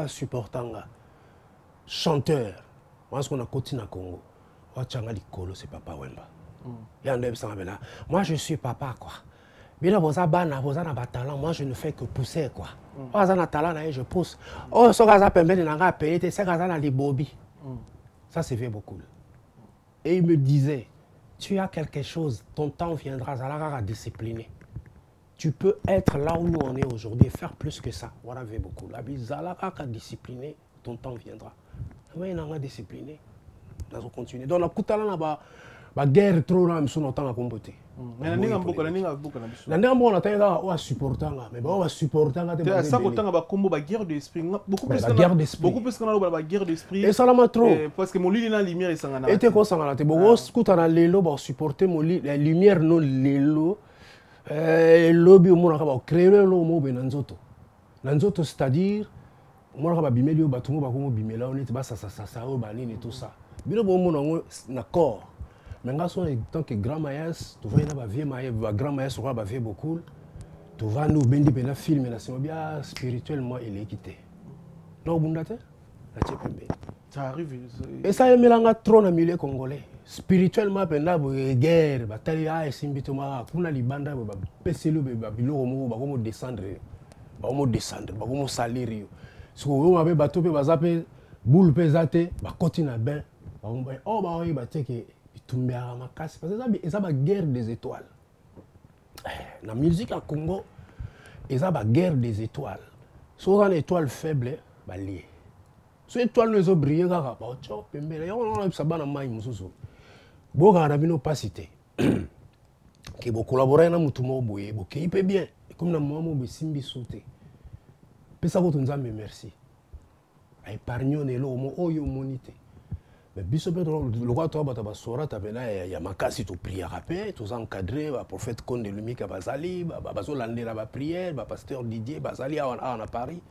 supportant chanteur. Parce qu'on a continué à Congo, Wachanga Likolo, c'est Papa Wemba. Moi, je suis papa, quoi. Bien, vous avez talent, moi, je ne fais que pousser, quoi. Vous avez talent, je pousse. Oh, ce gars permet de payer, c'est gars les bobby. Ça, c'est fait beaucoup. Et il me disait, tu as quelque chose, ton temps viendra, Zalaga discipliner. Tu peux être là où nous on est aujourd'hui et faire plus que ça. Voilà, fait beaucoup. La Zalaga discipliner, ton temps viendra. Oui, on a discipliné. Nous allons continuer. Donc, la guerre trop là, nous temps à compoter. Mais on a beaucoup de supporter, mais on va supporter. Ça, autant à combo la guerre d'esprit. Beaucoup plus qu'on a la guerre d'esprit. Et ça l'a trop. Parce que mon lit la lumière est sans. Et t'es quoi sans la bon, scout à l'élo, pour supporter mon lit, la lumière non l'élo. Lobby au monde va créer le mot benanzoto. Nanzoto, c'est-à-dire, moi on va bimer le bâtiment, on va bimer là, on est ça, au balin et tout ça. Bien bon, on a accord. Mais en tant que grand maïs, tu vois, il y a un vieux maïs, grand maïs, on va faire beaucoup. Tu vas nous bénir pour film, c'est bien spirituellement, il est quitté. Non, vous n'avez pas ça arrive. Et ça, il y a trop de milieu congolais. Spirituellement, il y a une guerre, il y a une guerre, il y a une guerre, il y a une descendre, il y a salir. Si vous avez un bateau, vous avez un boule pesate, vous continuez à bien. Vous avez parce que c'est la guerre des étoiles. La musique à Congo, c'est la guerre des étoiles. Si vous avez une étoile faible, vous allez lier. Si l'étoile ne brille pas, vous allez pas citer. Qui vous collaborer avec nous, vous peut bien. Comme nous avons simbi sauté. Puis ça vous nous merci. Épargnons les lots, monité. Mais biso peut le roi toi bata basora tabena ya makasi to prière après tous encadré ba prophète Konde Lumika bazali ba bazolandela ba prière ba pasteur Didier bazali à Paris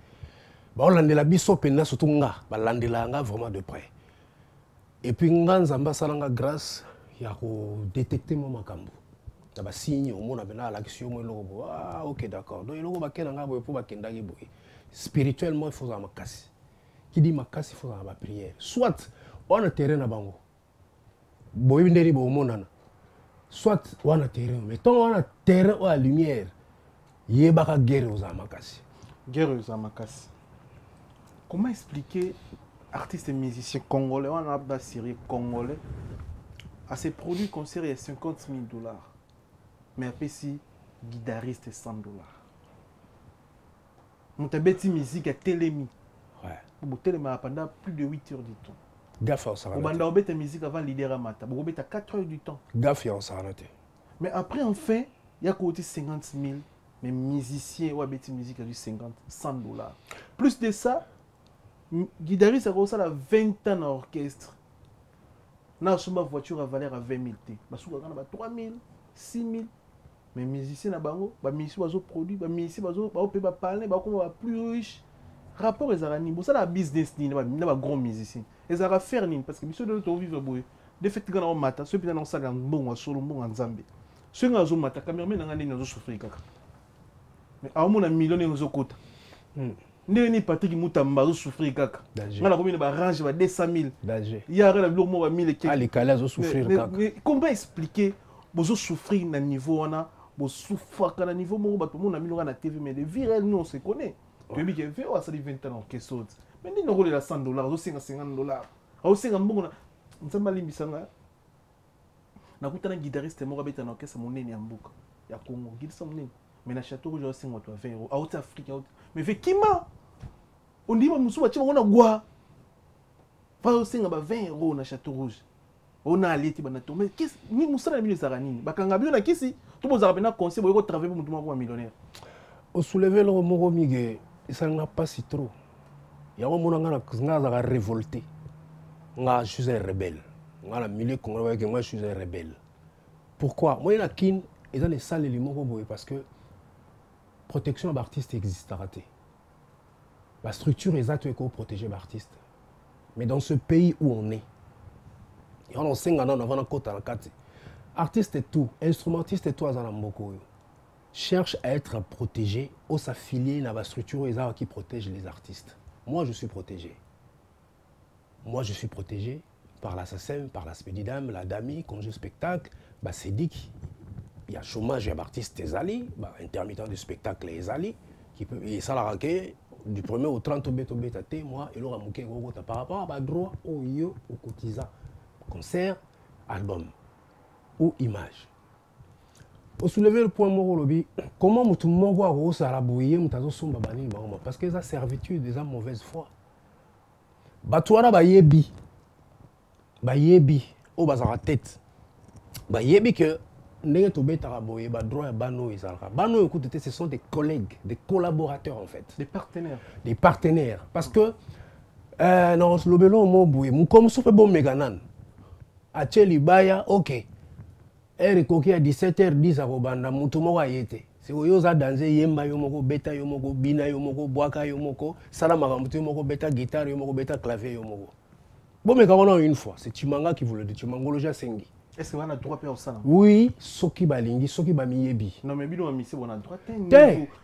ba olandela biso pena surtout nga balandela nga vraiment de près et puis nga nzamba salanga grâce ya ko détecter mo makambo na ba signe au mona bena l'action mo logo ah OK d'accord donc logo ba kena nga bo pour ba kenda ki boy spirituellement il faut za makasi qui dit makasi il faut za ba prière soit on a terrain à Bango. Boyinderi Bomonana. Soit on a terrain, mais tant on a terrain ou la lumière, il y a une guerre aux Amakasi. Guerre aux Amakasi. Comment expliquer artistes et musiciens congolais, on a une série congolais, à ces produits considérés à $50,000, mais après si guitariste $100. Mon tabeti musique à Télémi. Ouais. Pour Télémi pendant plus de 8 heures du temps. Gaffe on s'arrête. On a musique avant l'idée Ramata. On a 4 heures du temps. Gaffe on s'arrête. Mais après, enfin, il y a côté 50,000. Mais musiciens, ou abeti musique à du $50, $100. Plus de ça, guitariste a reçu 20 ans d'orchestre. Dans une voiture à valeur à 20,000 T. Parce qu'on a 3,000, 6,000. Mais musiciens à Bango, les musiciens ont produit, les musiciens ont parlé, ils sont plus riches. Rapport aux Arani, c'est la business, les grands musiciens. Ils ont faire parce que monsieur de l'autre vivre boy. De fait, quand on mata, ceux qui ont ça dans bon à solo bon en Zambie. Ceux qui ont mata, cameraman n'a rien à souffrir kaka. Mais à mon ami millionnaire aux côtés. N'est Patrick Moutamba souffrir kaka. On a combien de range va 200,000. Il y a rien de l'homme à 1000 et quelques. Ah les calais ont souffrir kaka. Mais comment expliquer vous souffrir dans niveau on a, vous souffrir dans niveau mon bateau mon ami na TV mais les virels nous on se connaît. Tu dis que VO ça dit 20 ans qu'est-ce que mais ni nous les $100, $50. Au 50 mbongo na mali misanga. Na kutana guitariste mo rabeta na orchestre monene ya mbuka ya Congo. Guitariste monene. Mais na Château Rouge aussi moi 20 €. Out Afrique mais fait kima. On dit musu ba chima on a gwa. Fa au 50 ba 20 € na Château Rouge. On a allé tibana tomber. Qu'est-ce ni musala mili zaranini. Bakanga bio na kisi. Tu boza rabena conseil boyo travailler pour mutu ma millionnaire. Au soulever le moro mige, ça n'a pas si trop. Il y a un moment où on a révolté. Je suis un rebelle. Moi, je suis un rebelle. Pourquoi? Moi, il y a des salles parce que la protection de l'artiste existe. La structure exacte est pour protéger l'artiste. Mais dans ce pays où on est, il y a 5 ans avant la côte à la carte. Artiste et tout, instrumentiste et tout, cherche à être protégé ou s'affilier dans la structure qui protège les artistes. Moi, je suis protégé. Moi, je suis protégé par l'assassin, par la spédidame, la dami, congé spectacle, bah c'est dit qu'il y a chômage, il y a artistes ezali, bah intermittent du spectacle ezali, qui peut et ça la raquer du 1er au 30 beta té moi et l'aura mouké par rapport à bah droit au yo au cotisant concert, album ou image. Pour soulever le point moro lobby, comment mutu mongo a gros à la bouillie mutazo somba bani parce que ça servitude des mauvaise foi. Batouara ba yebi au bazara tête. Ba yebi que ndenge to beta boye ba droit bano izalka. Bano écoute ce sont des collègues, des collaborateurs en fait, des partenaires. Des partenaires parce que non lobelo mo bouye mu comme soupe bon meganan. Acheli baya OK. Et coquille à 17h10 à Robanda, Moutomo a été. C'est où ils ont dansé Yemba Yomoko, Beta Yomoko, Bina Yomoko, Boaka Yomoko, Salamaramutu Yomoko, Beta guitare Yomoko, Beta clavier Yomoko. Bon, mais quand on a une fois, c'est Chimanga qui vous le dit, Chimangoloja Sengi. Est-ce qu'on a droit à faire ça? Oui, Soki Balingi, Soki Bamiyebi. Non, mais Bilo Amissi, on a droit.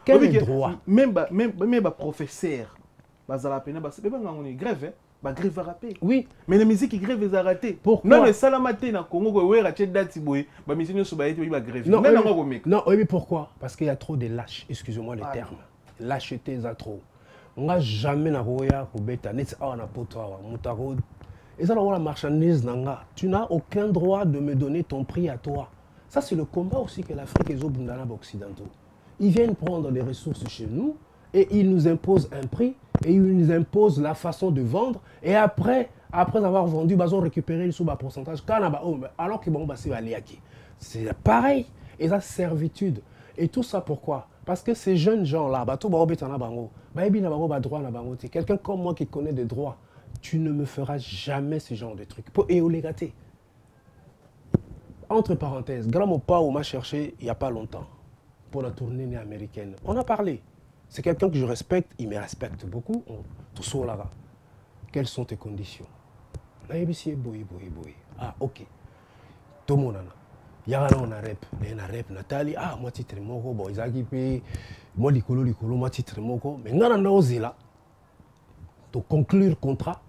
Quel droit? Même professeur, Bazala Pena, c'est pas une grève. Bah grève va rapper. Oui. Mais la musique grève va rater. Pourquoi? Non mais salamate na Congo ko wera che dati boy, ba musique no soba été ba grève. Non, oui, mais pourquoi? Parce qu'il y a trop de lâches, excusez-moi les termes. Lâcheté za trop. On n'a jamais na roya ko beta net a na poto mutaro. Et ça la marchandise nanga. Tu n'as aucun droit de me donner ton prix à toi. Ça c'est le combat aussi que l'Afrique et les occidentaux. Ils viennent prendre des ressources chez nous et ils nous imposent un prix. Et ils nous imposent la façon de vendre. Et après avoir vendu, ils ont récupéré le sous-pourcentage. Alors que bon, c'est pareil. Et ça, servitude. Et tout ça, pourquoi? Parce que ces jeunes gens-là, quelqu'un comme moi qui connaît des droits, tu ne me feras jamais ce genre de trucs. Et au légaté. Entre parenthèses, Gramopa, on m'a cherché il n'y a pas longtemps pour la tournée américaine. On a parlé. C'est quelqu'un que je respecte, il me respecte beaucoup. Tout ça là. Quelles sont tes conditions? Ah, ok. Tout le monde il y a un rep, Nathalie. Ah, moi titre moko, bon, Isaki pe, moi likolo, moi titre moko. Mais non, non, là. To conclure contrat,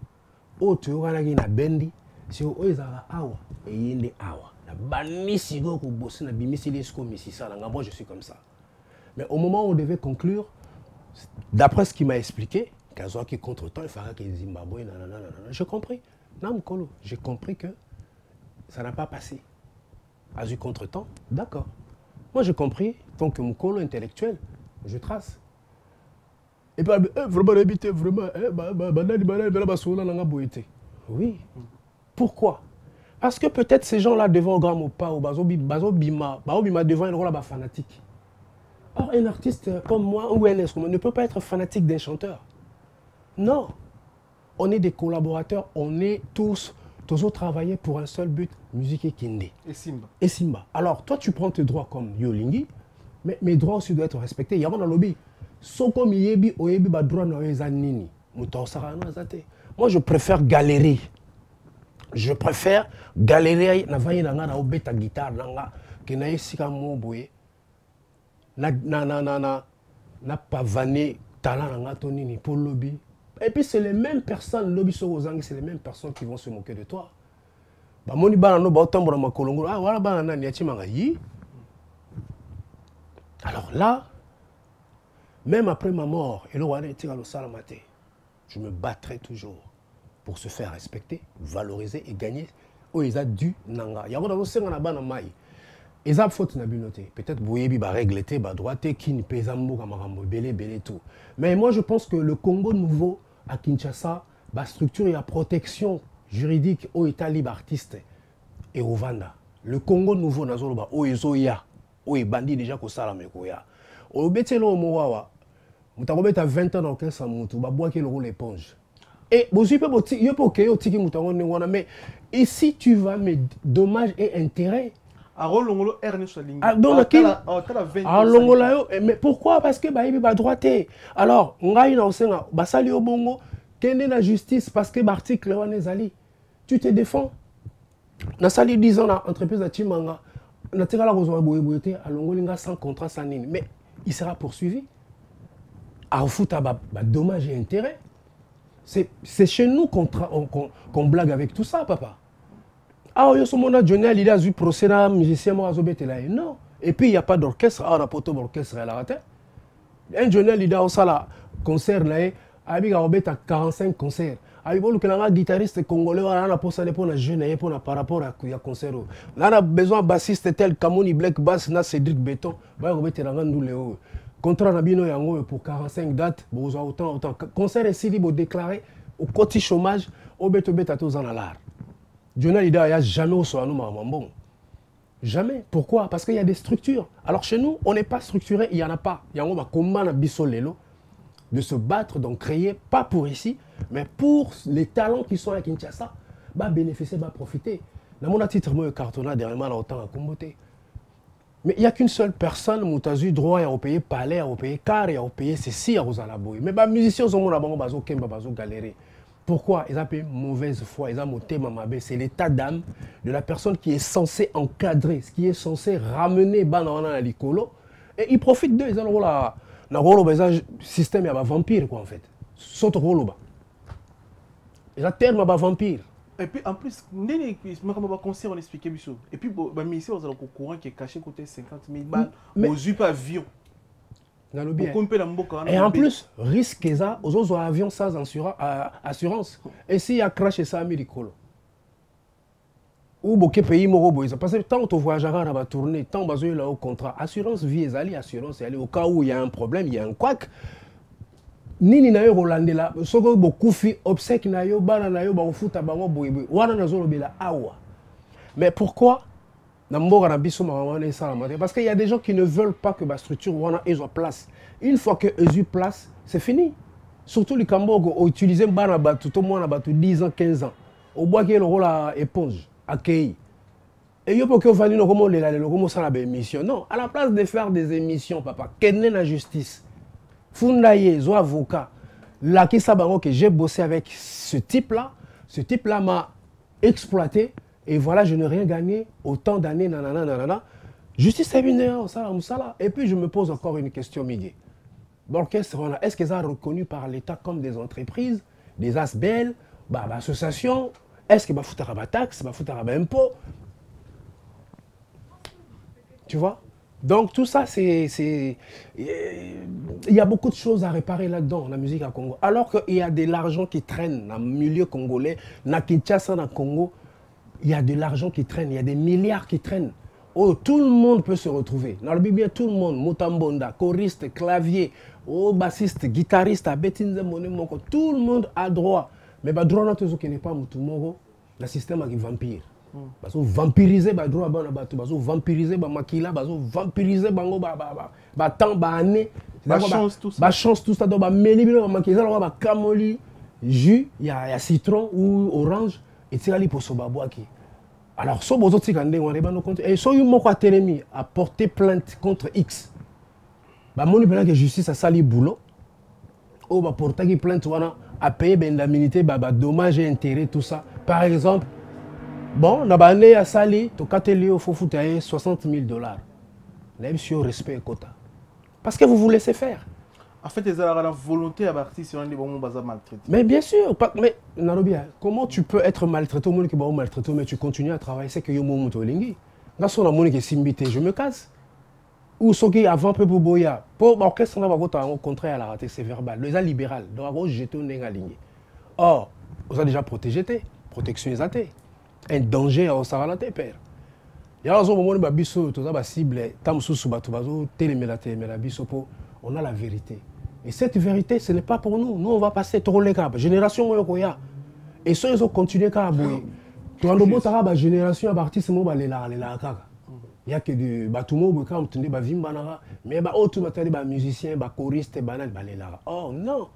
oh, tu auras na bendi, si oh, Isaka awa, et yende awa. Na bani sigo ko bosser na bimisi lesko misisa, moi je suis comme ça. Mais au moment où on devait conclure, d'après ce qu'il m'a expliqué, Kazoaki contre-temps, il fallait que Zimbabwe, j'ai compris. J'ai compris que ça n'a pas passé. A eu contre-temps, d'accord. Moi j'ai compris, tant que Mukolo intellectuel, je trace. Et puis, vraiment, vraiment, oui. Pourquoi? Parce que peut-être ces gens-là devant Grand Mopa ou Bazo Bima devant une rôle fanatique. Or, un artiste comme moi ou un instrument ne peut pas être fanatique d'un chanteur. Non. On est des collaborateurs, on est tous travaillés pour un seul but, musique et kinde. Et Simba. Alors, toi, tu prends tes droits comme Yolingi, mais mes droits aussi doivent être respectés. Il y a un lobby. Soko miyebi oyebi ba droit na ezanini. Moi, je préfère galérer. Je préfère galérer na vaye na nga na obeta guitare na nga que na esika mo boye. Na pavané talent na tonini pour lobby. Et puis c'est les mêmes personnes lobby sur ozangi, c'est les mêmes personnes qui vont se moquer de toi. Ba moni bana no ba tambora makolongo ah wala bana na niati manga yi. Alors là, même après ma mort, et le roi le salamate, je me battrai toujours pour se faire respecter, valoriser et gagner. Oh, ils ont dû nanga. Il y a un aussi na bana mai. Ils ont faute na binoté. Peut-être boyebi ba régleté ba droité qui ne pesambo kamarambo belé tout. Mais moi je pense que le Congo nouveau à Kinshasa, ba structure et la protection juridique au état libre artiste et au Vanda. Le Congo nouveau nazoloba o ezoya, o e bandi déjà ko sala mekoya. O betelo mowawa. Mutakobeta 20 ans dans 15 ans mutu ba boire le rôle éponge. Et mais ici tu vas mais dommages et intérêts. Mais pourquoi? Parce que bah droité. Alors la justice parce que l'article tu te défends. Na sali 10 ans na entreprise de Chimanga na tekala ko zo sans contrat sans nini, mais il sera poursuivi. À foot dommages et intérêts. C'est chez nous qu'on blague avec tout ça, papa. Ah, il y a ce monde Johnny Hallyday a eu procès là, musicien moi azobete là. Non. Et puis il y a pas d'orchestre, ah on a pas d'orchestre à la raté. Un Johnny Hallyday au sala concert là, abi ga obeta 45 concerts. Abi bolu que la guitariste congolais on a pour ça pour la jeune pour par rapport à concert. Là on a besoin bassiste tel Kamoni Black Bass na Cédric Beton, ba obeta la ngandu léo. Contrat na bino yango pour 45 dates, bon autant concert est si libre déclaré au côté chômage, obeto beta tous en l'art. Johnny Hallyday n'a jamais au soir nous bon. Jamais. Pourquoi? Parce qu'il y a des structures. Alors chez nous, on n'est pas structuré, il n'y en a pas. Il y a un combat de se battre, donc créer, pas pour ici, mais pour les talents qui sont à Kinshasa, bah bénéficier, bah profiter. Dans mon titre, moi, cartonnat dernièrement, longtemps à Komboté. Mais il n'y a qu'une seule personne, qui a eu droit à payer palais, à payer car, à payer ceci, à Rosalaboy. Mais les musiciens, ils ont galéré. Pourquoi? Ils ont une mauvaise foi, ils ont monté Mamabé. C'est l'état d'âme de la personne qui est censée encadrer, ce qui est censé ramener Banana à l'icolo. Et ils profitent d'eux. Ils ont le système, il y a un vampire, quoi, en fait. Saute rôle. Ils ont terme à vampire. Et puis en plus, on conseil on expliquait Bissot. Et puis, mais ici, on a un courant qui est caché côté 50 000 balles aux yeux avions. Et en plus, risque ça, aux autres avions sans assurance. Et s'il y a crash, ça a mis l'école. Ou beaucoup pays parce que tant que voyagera à la tournée, tant que là au contrat, assurance vie, assurance au cas où il y a un problème, il y a un couac. Nini na yo Rolande là, soko beaucoup fi obsèque na yo bana na yo ba futa bango boyeboy. Wana na zolo bela awa. Mais pourquoi? Parce qu'il y a des gens qui ne veulent pas que la structure ait place. Une fois que eux ont place, c'est fini. Surtout les Cambodges ont utilisé tout le monde 10 ans, 15 ans. Au bois qui est le rôle à éponge, accueilli. Et il y a beaucoup de émissions. Non, à la place de faire des émissions, papa, quelle est la justice? Fundaye, zo avocat. Là, qui sabango que j'ai bossé avec ce type-là m'a exploité. Et voilà, je n'ai rien gagné autant d'années, nanana. Justice est bien, ça. Et puis je me pose encore une question, Miguel. L'orchestre, est-ce qu'ils sont reconnus par l'État comme des entreprises, des ASBL, associations? Est-ce qu'ils foutent à taxe, foutent à impôt? Tu vois? Donc tout ça, il y a beaucoup de choses à réparer là-dedans, la musique à Congo. Alors qu'il y a de l'argent qui traîne dans le milieu congolais, dans Kinshasa, dans le Congo. Il y a de l'argent qui traîne, il y a des milliards qui traînent. Oh, tout le monde peut se retrouver. Dans le Bible, tout le monde, Motambonda, choriste, clavier, bassiste, guitariste, tout le monde a droit. Mais le droit qui n'est pas Mutumoro, le système est vampire. Parce que vampiriser le droit, vampiriser le makila, vampiriser le temps, la chance, tout ça, jus, il y a citron ou orange. Et c'est là pour ce babouaki. Alors, si vous avez à porter plainte contre X, la justice a sali boulot, ou va porter plainte à payer l'indemnité, dommages et intérêts, tout ça. Par exemple, bon, on a sali, tu as 60 000 $. Là, monsieur, respect et quota. Parce que vous vous laissez faire. En fait, ils ont la volonté à partir sur un des moments maltraités. Mais bien sûr, mais Narobia, comment tu peux être maltraité au monde qui est maltraité, mais tu continues à travailler, c'est que yo mo moto lingi. Dans son amour qui est simbité, je me casse. Ou ce qui avant peu pour boya, pour l'orchestre on va voter au contraire à la raté, c'est verbal. Les libéral, donc jeter au nenga lingi. Or, vous avez déjà protégé, protection exatée. Un danger à Osaralate père. Il y a un moment où babiso tout ça cible, tam sous bato bazo télémélaté, mais la biso on a la vérité. Et cette vérité, ce n'est pas pour nous. Nous, on va passer trop les câbles. Génération Moyokoya. Et ceux qui ont continué à bouiller. Tu as une génération à partir de ce moment, il y a que des bâtiments qui ont été mais les musiciens, les choristes, les oh non,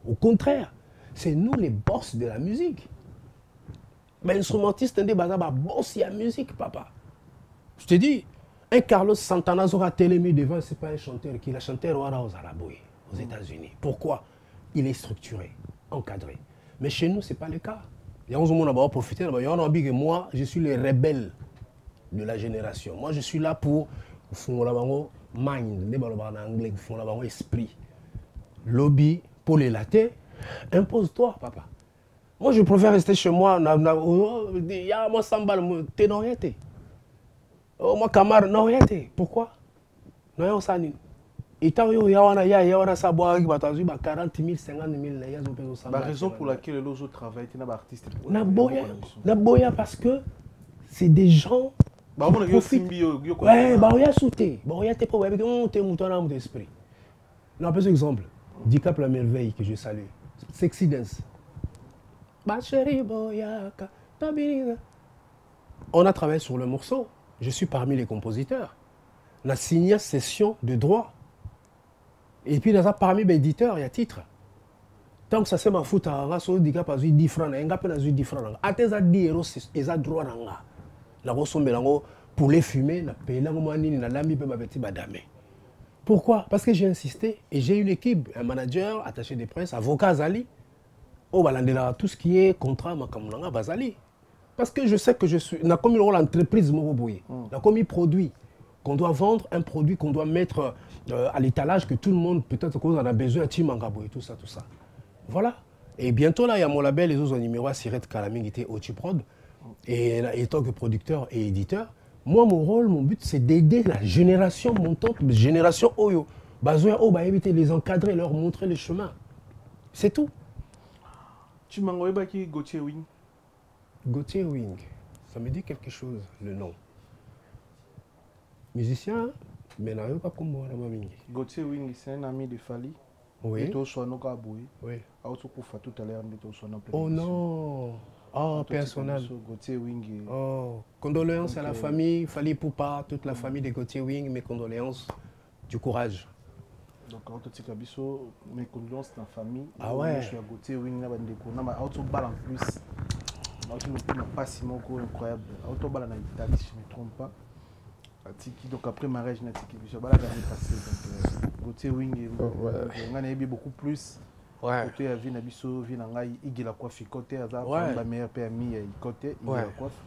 au contraire, c'est nous les boss de la musique. Les instrumentistes, les boss de la musique, papa. Je te dis, un Carlos Santana aura télémis devant, ce n'est pas un chanteur qui est chanteur aux États-Unis. Pourquoi? Il est structuré, encadré. Mais chez nous, ce n'est pas le cas. Il y a un monde qui a profité. Moi, je suis le rebelle de la génération. Moi, je suis là pour mind, esprit. Lobby, pour les latés, impose-toi, papa. Moi, je préfère rester chez moi. Il y a moi Sambal, t'es n'orienté. Oh, moi, Kamar, n'orienté. Pourquoi? Non, ça n'y. Et tant qu'il y a ça boire, il va 40 000, 50 000. La raison pour laquelle les autres travaillent, c'est un artiste. Naboya parce que c'est des gens. Bah, on a profitent. Ouais, bah, il y a sauté. Bon, il y a tes problèmes. On te monte dans l'esprit. Non, par exemple, Dicap la merveille que je salue. Sexy Dance. Ma chérie, boyaka, on a travaillé sur le morceau. Je suis parmi les compositeurs. On a signé session de droit. Et puis, on a parmi les éditeurs, il y a titre. Tant que ça se m'a foutu, on a sur Dicap à 10 francs, on a 10 francs. À tes 10 euros, ils ont droit. La grosse pour les fumer, on a payé la moine, on a l'ami, on a petit badame. Pourquoi? Parce que j'ai insisté et j'ai une équipe, un manager, attaché de presse, avocat Zali. Oh, bah, tout ce qui est contrat, Bazali. Parce que je sais que je suis. On a comme une rôle entreprise, on a comme un produit. Qu'on doit vendre, un produit qu'on doit mettre à l'étalage, que tout le monde, peut-être qu'on en a besoin, Timangabo et tout ça, tout ça. Voilà. Et bientôt, là, il y a mon label, les autres numéros à Siret Kalaming, qui était Ochiprod. Et étant que producteur et éditeur, moi, mon rôle, mon but, c'est d'aider la génération montante, génération Oyo. Besoin, éviter les encadrer, leur montrer le chemin. C'est tout. Tu m'as envoyé qui Gauthier Wing. Gauthier Wing, ça me dit quelque chose, le nom. Musicien, mais n'a pas comme moi, la mamie. Gauthier Wing, c'est un ami de Fali. Oui. Oui. Tout à l'heure, oh non. Oh, personnel. Gauthier Wing. Oh, condoléances à la famille, Fali Poupa, toute la famille de Gauthier Wing, mes condoléances, du courage. Donc, quand tu as mes condoléances dans la famille, ah ouais. Je suis à Gauthier Wing, en plus. Pas si incroyable. Autobal en Italie, si je ne me trompe pas. Donc après mariage, je suis passé. Donc Gauthier Wing, on a beaucoup plus. Ouais. Côté à Vina Bisso, Vina Ngai, Igila Coiffe, côté à la meilleure PMI, côté Igila Coiffe.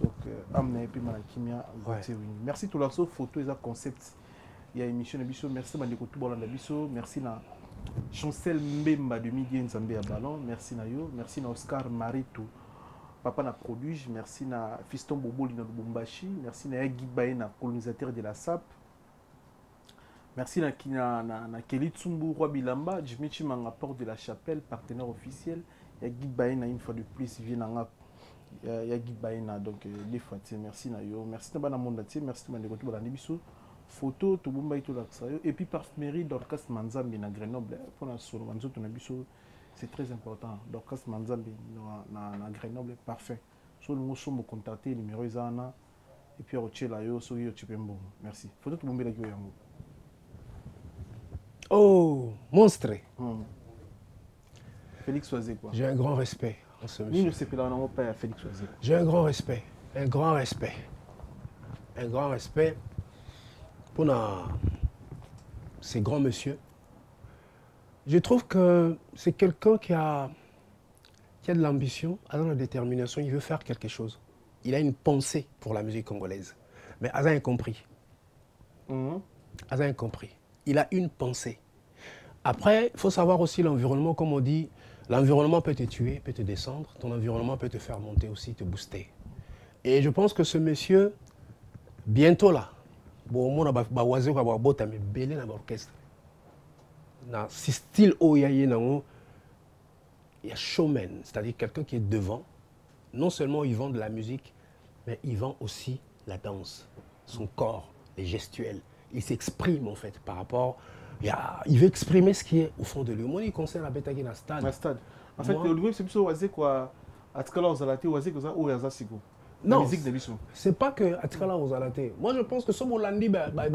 Donc, Amna et puis Malakimia, Gauthier Wing. Merci tout l'ensemble, photo et concept. Il y a émission de Bisso. Merci Mandeko Toubalanda Bisso. Merci na Chancel Mbemba de Midi Nzambe à Ballon. Merci na yo. Merci na Oscar Maritou. Papa na produit. Merci na Fiston Bobo Lina Lubumbashi. Merci na Guy Baye na colonisateur de la SAP. Merci na Kelly Tsumbu Roi Bilamba. Jimmy Chimanga Porte de la Chapelle, partenaire officiel. Il y a Guy Baye na une fois de plus. Il y a Guy Baye na donc des fois. Merci na yo. Merci na Bana Monde. Merci na Mandeko Toubalanda Bisso. Photo, tout le monde et puis parfumerie d'Orcas Manzambi à Grenoble. Pour la c'est très important. D'Orcas Manzambi à Grenoble, parfait. Sur le mot, je vais contacter le numéro Zana et puis au là, sur Yotipembo. Merci. Photo, tout le monde oh, monstre. Félix Oisé, quoi. J'ai un grand respect en ce monsieur. Nous, ne sais pas, on n'a pas Félix Oisé. J'ai un grand respect. Un grand respect. Un grand respect. Pour ces grands messieurs, je trouve que c'est quelqu'un qui a de l'ambition, a de la détermination, il veut faire quelque chose. Il a une pensée pour la musique congolaise. Mais Azan a compris. Azan a compris. Il a une pensée. Après, il faut savoir aussi l'environnement, comme on dit, l'environnement peut te tuer, peut te descendre, ton environnement peut te faire monter aussi, te booster. Et je pense que ce monsieur, bientôt là, bon, on a oiseau qui a bota mais belé dans l'orchestre. Dans ce style où il y a showman, c'est-à-dire quelqu'un qui est devant. Non seulement il vend de la musique, mais il vend aussi la danse, son corps, les gestuels. Il s'exprime en fait par rapport. Il veut exprimer ce qui est au fond de lui. Moi, il concerne la bêta qui est dans le stade. En fait, le c'est plutôt oiseau quoi. À ce cas-là, vous allez oiseau comme ça ou oiseau sigo. Non, c'est pas que Atkala aux alatés. Moi, je pense que ce Molandi,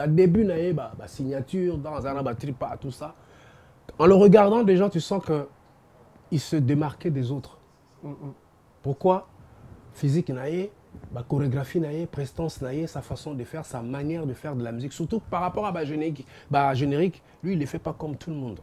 début, signature, dans un tripa, tout ça. En le regardant, déjà, tu sens qu'il se démarquait des autres. Pourquoi? Physique, chorégraphie, prestance, sa façon de faire, sa manière de faire de la musique. Surtout par rapport à générique, lui, il ne le fait pas comme tout le monde.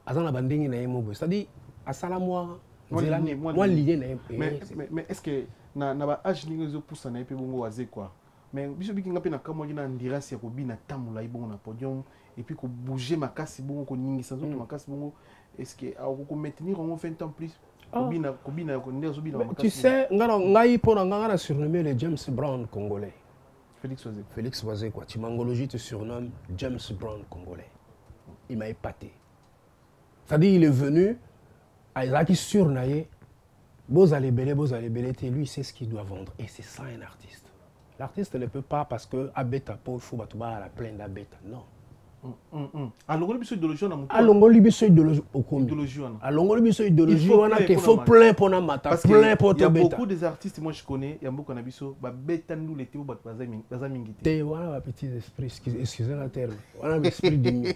C'est-à-dire, à Salamwa, moi, l'idée, mais est-ce que na âge ningo poussa na bongo wazé quoi mais biso bikinga pe na kamwa na ndirasi ya kobina tamula ibongo na podium et puis ko bouger makasi bongo ko ningi sans autre makasi bongo est-ce que au ko maintenir en 20 ans plus Tu sais, ngai pour nga surnommé le James Brown congolais. Félix Oisé quoi. Timangologie te surnomme James Brown congolais. Il m'a épaté. C'est-à-dire il est venu à Isaac surnaye. Beaux allez belé, lui il sait ce qu'il doit vendre et c'est ça un artiste. L'artiste ne peut pas parce que abeta po il faut batouba à la plaine d'abeta. Non. Alongoli biso idéologie na mutu. Alongoli biso idéologie okomi. Idéologie wana. Alongoli biso idéologie wana qu'il faut plein pour na mata, plein pour te beta. Il y a beaucoup des artistes moi je connais, il y a beaucoup na biso ba beta nous les tebo baza mingi te. Te wana ba petit esprit, excusez la terme. Wana l'esprit de mi.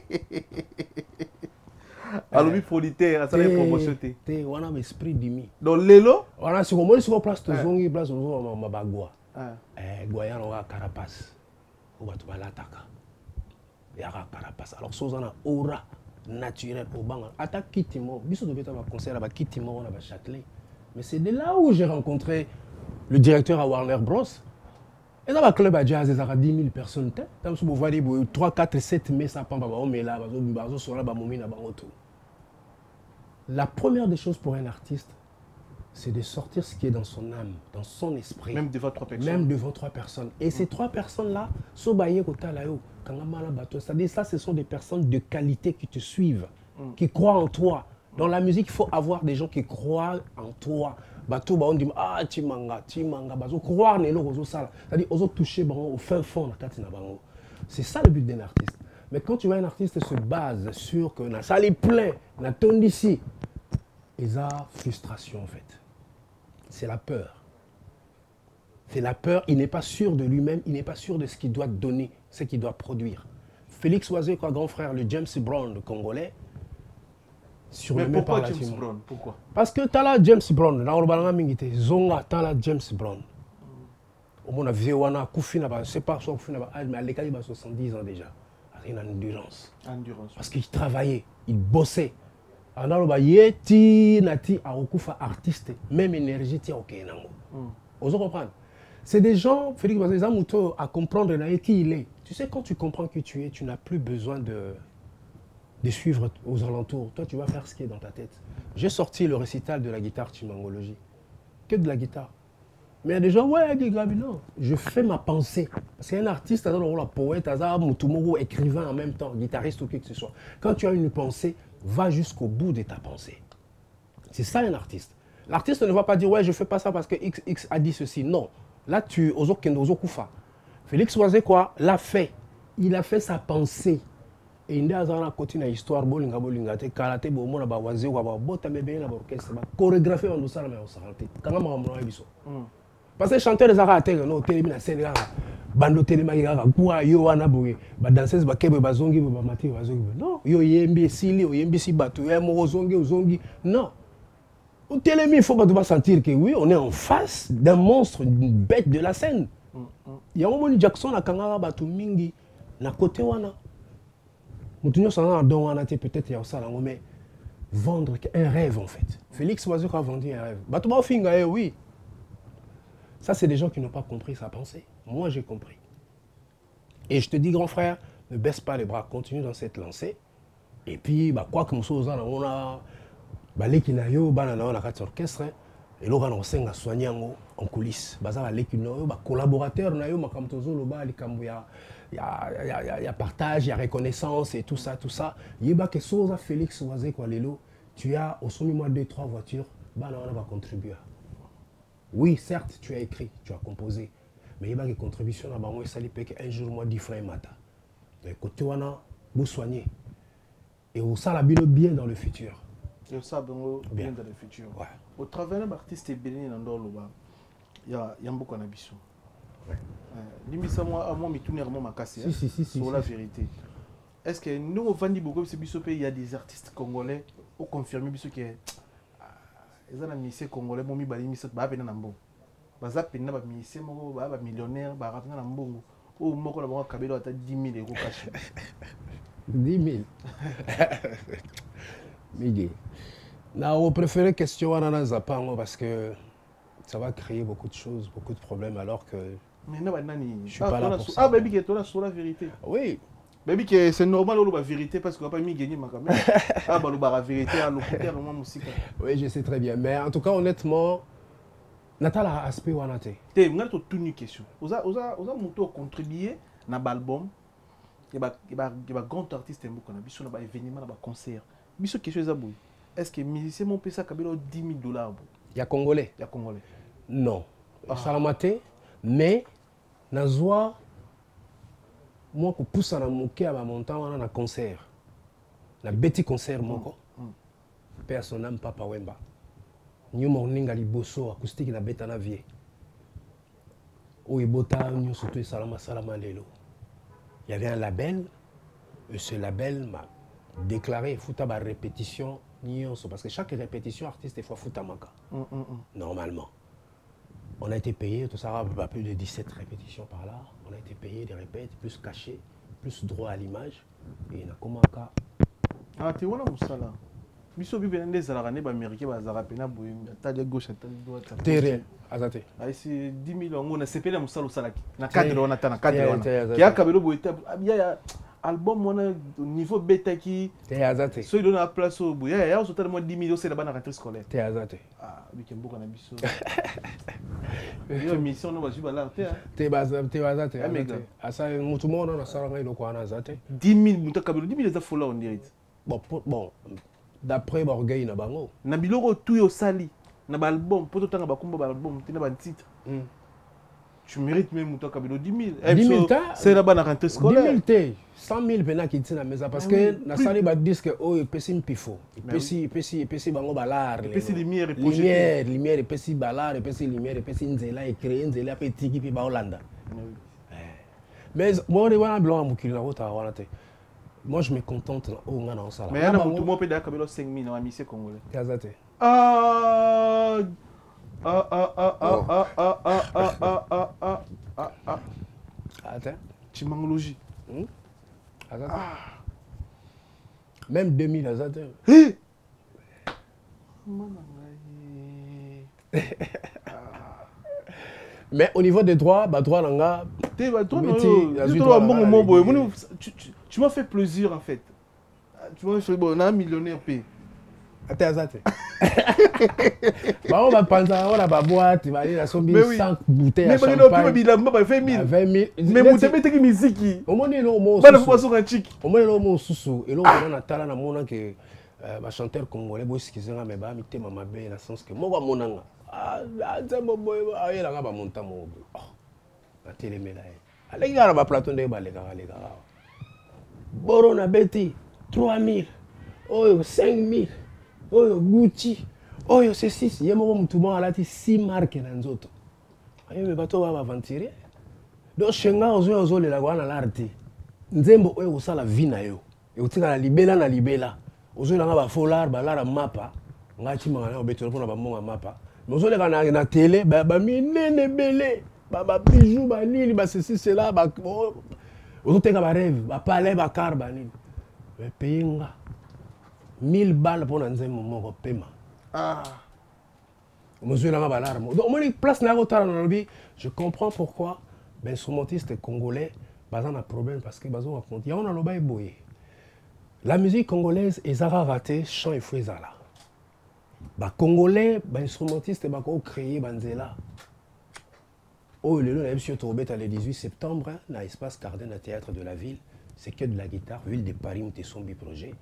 Alobi politaire, ça la promotion te. Te wana l'esprit de mi. Donc lelo, wana si ko sur place to zongi place zo mabagwa. Goya na carapace. O batu balataka. Il y a un carapace. Alors, si on a une aura naturelle au banc, attaque Kitimo, biso de bêta va concert à Kitimo, on a Châtelet. Mais c'est de là où j'ai rencontré le directeur à Warner Bros. Et dans le club à jazz, il y a 10 000 personnes. Tam vous voyez 3, 4, 7 mai, ça pamba, mais là, la première des choses pour un artiste, c'est de sortir ce qui est dans son âme, dans son esprit. Même devant 3 personnes. Même devant 3 personnes. Et ces 3 personnes-là, c'est-à-dire ça, ce sont des personnes de qualité qui te suivent, qui croient en toi. Dans la musique, il faut avoir des gens qui croient en toi. On dit, ah, Timanga, croire, c'est-à-dire, on toucher au fin fond. C'est ça le but d'un artiste. Mais quand tu vois un artiste se base sur que ça les plaît, on a ici, et ça, frustration en fait. C'est la peur. C'est la peur, il n'est pas sûr de lui-même, il n'est pas sûr de ce qu'il doit donner, ce qu'il doit produire. Félix Oisé, quoi, grand frère, le James Brown, le Congolais, mais pourquoi James Brown? Pourquoi? Parce que tu as là James Brown, dans le Zonga, tu as là James Brown. Au moins, on a Koufina, je ne sais pas, mais à l'école, il a 70 ans déjà. Il a une endurance. Parce qu'il travaillait, il bossait. Alors, il y a un artiste, même énergie, vous comprenez? C'est des gens, Félix Oisé, à comprendre qui il est. Tu sais, quand tu comprends qui tu es, tu n'as plus besoin de suivre aux alentours. Toi, tu vas faire ce qui est dans ta tête. J'ai sorti le récital de la guitare Timangologie. Que de la guitare. Mais il y a des gens, ouais, non. Je fais ma pensée. Parce qu'un artiste, un poète, un écrivain en même temps, guitariste ou qui que ce soit. Quand tu as une pensée, va jusqu'au bout de ta pensée. C'est ça un artiste. L'artiste ne va pas dire, ouais, je ne fais pas ça parce que X a dit ceci. Non. Là, tu ozo kufa. Félix Oisé, quoi, l'a fait. Il a fait sa pensée. Et il a côté une histoire, bolinga, karaté, bomona, bawaze, bota bébé, la orchestre, chorégraphie, on nous a mais on s'en rate. Quand même, on a parce que chanteur des arts, no, télémina, Sénégal, bando télémaïga, quoi, yo, anaboué, danseuse, bakebe, bazongi, bamati, bazongi. Non, yo, yembi, sili, yo, yembi, si batou, yemo, zongi. Non. Au télémi, il faut pas sentir que oui, on est en face d'un monstre, d'une bête de la scène. Il y a un moment où Jackson a kangara batou mingi, na côté wana. Nous sommes peut-être il y a ça, mais vendre un rêve en fait. Félix Oisé a vendu un rêve. Batouba Finga, oui. Ça, c'est des gens qui n'ont pas compris sa pensée. Moi, j'ai compris. Et je te dis, grand frère, ne baisse pas les bras, continue dans cette lancée. Et puis, quoi que nous soyons, on a l'équipe on a 4 orchestres. Et là, on a soigné en coulisses. On a l'équipe, collaborateur, il y a partage, il y a reconnaissance et tout ça. Il y a quelque chose à Félix Oisé, tu as au sommet moins 2-3 voitures, on va contribuer. Oui, certes, tu as écrit, tu as composé, mais il y a des contributions à moi, ça un jour, moi, 10 francs matin. Mais côté vous soignez. Et vous savez bien dans le futur. Et vous savez bien dans le futur. Ouais. Au travers d'un artiste et béni dans le il y a beaucoup d'ambition. Limisa moi à moi mais tout nervement m'a cassé sur la vérité. Est-ce que nous au Vandi Bogo c'est biso pays il y a des artistes congolais au confirmer biso que ils ont un musicien congolais bon mi bali mi ba pena na mbongo. Baza pena ba musicien moko ba millionnaire ba ratana na mbongo. O moko na bango kabelo ata 10 000 euros cash. 10 000. Midi. Na on préférait question à Zapango parce que ça va créer beaucoup de choses, beaucoup de problèmes alors que mais non, je suis pas là pour ça. Ah, baby, tu as sur la vérité. Oui, Baby, c'est normal la vérité parce qu'on n'a pas mis gagner ma caméra. Ah, bah, la vérité, à l'occultaire, au moins, musique. Oui, je sais très bien. Mais en tout cas, honnêtement, Natal a aspect ou anaté. Tu as une question. Vous avez contribué à l'album. Il y a un grand artiste qui a un événement, un concert. Il y a une question. Est-ce que les musiciens ont payé ça $10 000? Il y a Congolais. Il y a Congolais. Non. Ça l'a maté, mais Nazwa. Moi, je pousse à mon montant à un concert. Un petit concert, moi. Personne n'aime pas Wemba. New Morning à Liboso, acoustique na beta na vie. Où il bota, nous surtout salama lelo. Il y avait un label, et ce label m'a déclaré fouta ba répétition parce que chaque répétition artiste est fois fouta maka. Normalement. On a été payé, tout ça, plus de 17 répétitions par là. On a été payé des répètes, plus cachés, plus droit à l'image. Et on a comment à... Ah, tu vois là où ça là? Biso bi benende za la ne ba américain ba za rapena boye ta de gauche ta de droite. Terre, azate. Ay c'est 10 000 on a sepela musalo salaki. Na cadre on a ta na cadre on. Ki akabelo boye ta ya album on niveau bêta qui Terre azate. So il donne la place au boye ya on totalement 10 000 c'est là-bas na rentrée scolaire. Terre azate. Ah, bikembo kana biso. Yo mission no ba juba la terre. Terre azate. Asa mutu mona na sala ngai lokwana azate. 10 000 muta kabelo 10 000 za fola on dirait. Bon. D'après Borgay na bango. Na biloko tout yo sali na ba album poto tanga ba kumba ba album tina ba titre. Tu mérites même toi kabelo 10 000. 10 000 c'est là-bas na rentrée scolaire. 10 000 100 000 pena qui tina mesa parce que na sali ba disque oh pesi mpifo. Pesi bango balar. Pesi lumière et projet. Lumière pesi balar pesi lumière pesi nzela et créer nzela pe tiki pe ba Hollanda. Mais moi on est wana blanc mukili na rota wana te. Moi, je me contente au moins dans ça. Mais il y a un peu de 5 000 dans la mission congolaise. Attends. Chimangologie. Même 2000 Azate. Mais au niveau des droits, droit nanga. Tu m'as fait plaisir en fait. Tu m'as fait bon, on a un millionnaire payé. Attends. On va penser on a ba boîte, il va aller la sombi 100 bouteilles de champagne. Mais fait 1000. 20 000. Mais vous savez que musique. Au moins non mo. Pas de poisson un chic. Au moins non mo susu. Et là on a tala na mona que ba chanteur congolais bo skizenga mais ba mi tema mabe na sens que mo ba monanga. Nzembo boy ayela nga ba monta mo. Na télémela. Allez gars ba plateau de ba les gars. Boro na beti 3 000. Oyo 5 000. Oyo Gucci. Oyo c'est 6. Yemo mutu bon alati 6 marques na nzoto. Ayo me bato ba aventurer. Donc shenga ozo le la wana l'arti. Nzembo oyo osala vie na yo. E utika na libela. Ozo la nga ba folar ba lara mapa. Ngati mangana obeto pona ba monga mapa. Ozo le kana na télé ba minene belé. Ba bijou ba nini ba ceci cela ba ozo teka ba rêve, ba palais ba car ba nini. Mais payinga 1000 balles pour nzembo moko pema. Ozo la nga ba lara. Donc moi place na rotara na lobi, je comprends pourquoi l'instrumentiste congolais bazan a problème parce que bazon raconte. Ya on a loba eboye. La musique congolaise est raté chant et fouezala. Ba congolais, ba instrumentiste ba ko créer banzela. Oh le long le 18 septembre dans l'espace Cardin à théâtre de la ville, c'est que de la guitare, ville de Paris où son projet.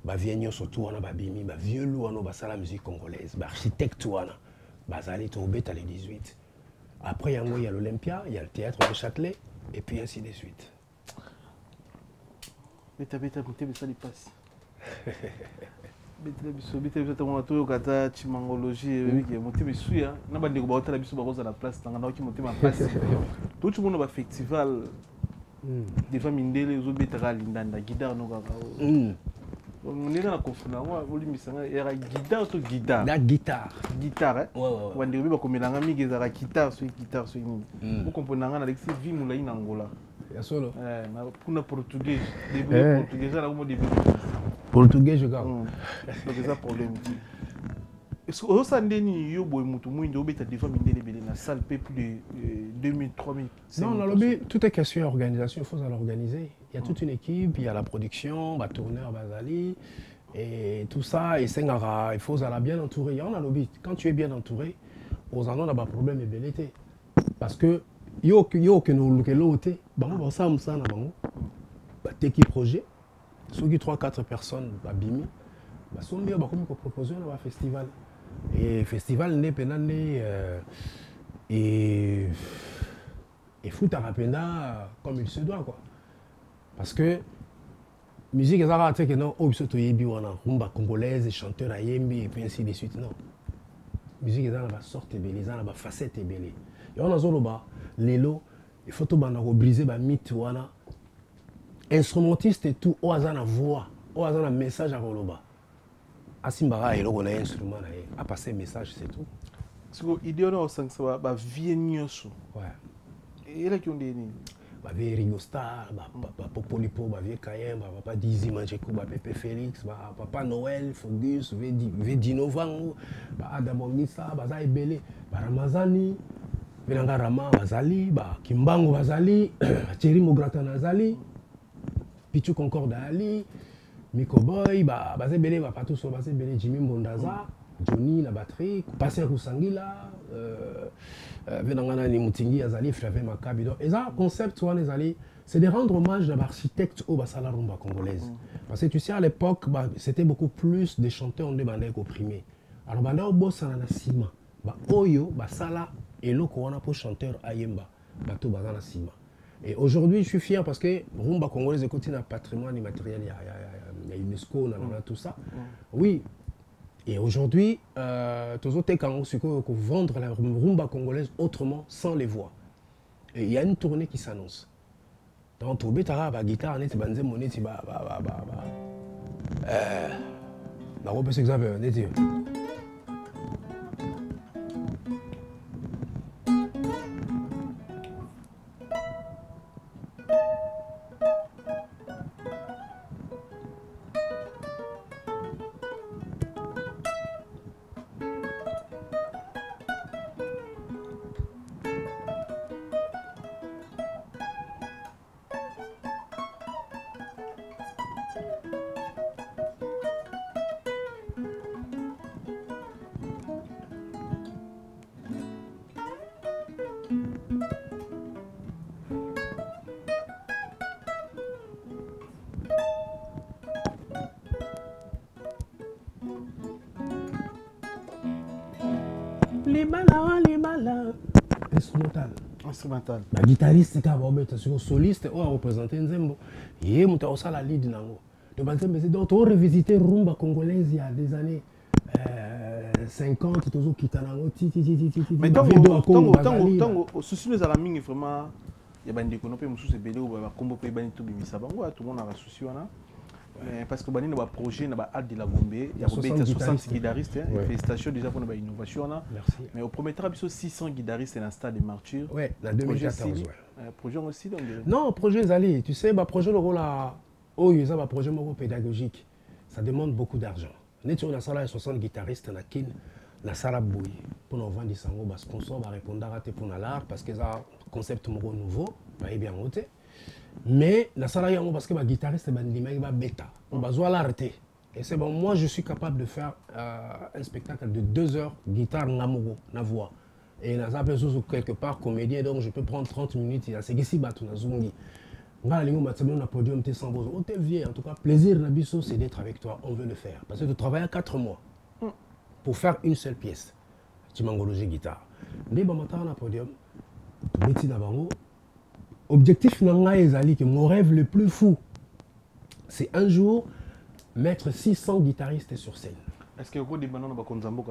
Ba vienno surtout on a ba bimi, ba vieux louano ba la musique congolaise, ba architecte wana. Ba zali tombé à les 18. Après il y a l'Olympia, il y a le théâtre de Châtelet et puis ainsi de suite. Beta monté mais ça lui passe. Beta monté kata chimangologie monté mais suya na bande ko ba biso ba koza la place tanga na ki monté ma place. Tout le monde ba festival devant Mindele zo beta lindanda guitare no kaka. On est dans la conférence, on lui il y a guitare to guitare. La guitare. Guitare. Ouais. On dirait ba komelanga mingi za guitare so ni. Vous comprenez nga Alexis Vimula in Angola. Ya solo. Na kuna portugais, début portugais là au début. Portugais je garde. Donc c'est ça problème. Est-ce que ça ndeni yo boy mutu muinde obeta des fois Mindele belé na salle plus de 2000 3000. Non, le but tout est question d'organisation, il faut l'organiser. Il y a toute une équipe, il y a la production, bah, tourneur, Bazali, et tout ça, et il faut aller bien entouré. On a lobby. Quand tu es bien entouré, aux endroits, on a pas de problème et belleté. Parce que, yo que nous l'autre, bah, ça, bah, t'es qui projet, ceux qui 3-4 personnes, bah, bimi, bah, sont bien, bah, comme proposer un festival. Et festival n'est pas et foot à Rapenda comme il se doit, quoi. Parce que musique est à que non, oh, surtout yebi wana rumba congolaise, chanteur à yembi et puis ainsi de suite, non. Musique est dans la sorte belle, dans la facette belle. Et on a zoloba, lelo, il faut tout banda briser ba mythe wana. Instrumentiste et tout, au hasard la voix, au hasard la message à roloba. Asimbara et on a un instrument à passer message, c'est tout. Parce que l'idée on a aussi que ça va vie nyoso. Ouais. Et là qui ont des bah vie Ringo Starr, bah Popolipo, bah vie Kayen, bah papa Dizzy Mancheko, bah Pepe Félix, bah papa Noël, Fogus, V Dinovan, bah Adam Ongisa, bah Zay Belé, bah Ramazani, Venanga Rama, Bazali, bah Kimbango Bazali, Thierry Mograta Nazali, Pichu Concorde Ali, Miko Boy, bah Zay Belé, bah pas tous, bah Zay Belé, Jimmy Mbondaza, Johnny la batterie, Passer Kusangila, Venangana ni Mutingi Azali, Flavie Makabi. Et ça, concept, c'est de rendre hommage à l'architecte au Basala Rumba congolaise. Parce que tu sais, à l'époque, bah, c'était beaucoup plus des chanteurs en demandait qu'opprimés. Alors, bah, là, au boss, on a Sima. Bah, Oyo, Basala, et l'eau qu'on a pour chanteur Ayemba, bah, tout Basala Sima. Et aujourd'hui, je suis fier parce que Rumba congolaise, écoute, il y a un patrimoine immatériel, il y a UNESCO, on a tout ça. Oui. Et aujourd'hui, tous autres quand on vendre la rumba congolaise autrement, sans les voix. Et il y a une tournée qui s'annonce. Donc, tu as la guitare, tu as la monnaie, tu as Libala. Instrumental. La guitariste, c'est soliste, on a représenté Nzembo. Il y a aussi la lead. Donc, on a revisité rumba congolaise il y a des années 50, toujours Kitanango, mais tant que souci nous a la mine vraiment, il y a des conopés, c'est belé ou combo pe bani tout bimisa bango, tout le monde a la souci wana. Parce que bani na projet na ba Ad de la Gombe, il y a 60 guitaristes, félicitations déjà pour notre innovation là. Merci. Mais au premier temps, il y a 600 guitaristes dans le stade de Martyrs. Oui, la 2014. Projet aussi donc. Non, projet Zali, tu sais, projet le rôle là, oh, il y a un projet pédagogique. Ça demande beaucoup d'argent. Nous avons 60 guitaristes dans la kin, la salle bouille. Pour nous vendre des sango, les sponsors vont répondre à pour l'art parce que c'est un concept nouveau, bien noté. Mais la salle parce que les guitaristes sont bêta. On va l'arrêter. Et c'est bon, moi je suis capable de faire un spectacle de 2 heures, guitare, namogo, na voix. Et na zappe quelque part comédien, donc je peux prendre 30 minutes. Il y a ce qui s'y battent, na zungi. On a podium, tu sans besoin. Tu es vieux, en tout cas, plaisir, c'est d'être avec toi. On veut le faire. Parce que tu travailles à 4 mois pour faire une seule pièce. Tu m'as guitare. Mais bon, on a podium. Objectif, que mon rêve le plus fou, c'est un jour mettre 600 guitaristes sur scène. Est-ce que vous avez des Konzambo?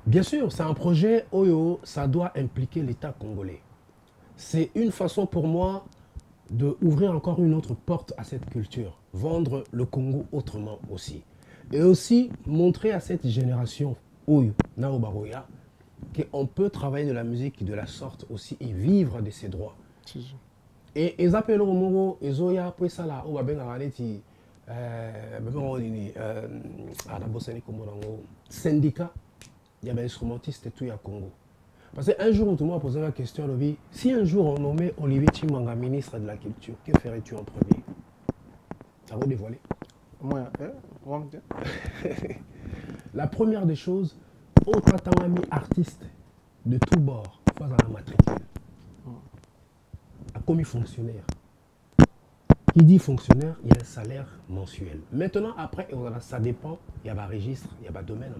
Bien sûr, c'est un projet Oyo, ça doit impliquer l'État congolais. C'est une façon pour moi d'ouvrir encore une autre porte à cette culture, vendre le Congo autrement aussi. Et aussi montrer à cette génération, Oyo, Naobaroya, qu'on peut travailler de la musique de la sorte aussi et vivre de ses droits. Et ils appellent au Mongo, ils ont ya pour ça là, ou bien syndicat, il y a des instrumentistes et tout à Congo. Parce qu'un jour, tout le monde a posé la question, si un jour on nommait Olivier Chimanga ministre de la Culture, que ferais-tu en premier? Ça va dévoiler. Moi, La première des choses, autre ami artiste de tous bords, face à la matricule. A commis fonctionnaire. Qui dit fonctionnaire, il y a un salaire mensuel. Maintenant, après, ça dépend. Il y a un registre, il y a un domaine,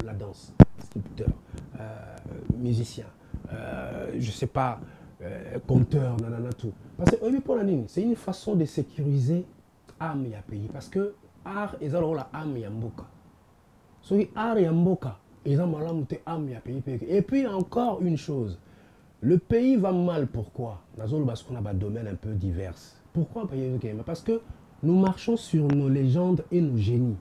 la danse, sculpteur, musicien, je ne sais pas, compteur, nanana, tout. Parce que pour la ligne, c'est une façon de sécuriser âme et pays. Parce que art, ils ont la âme et mboka. So, art et mboka, ils ont âme et pays. Et puis encore une chose, le pays va mal, pourquoi? Parce qu'on a un domaine un peu divers. Pourquoi? Parce que nous marchons sur nos légendes et nos génies.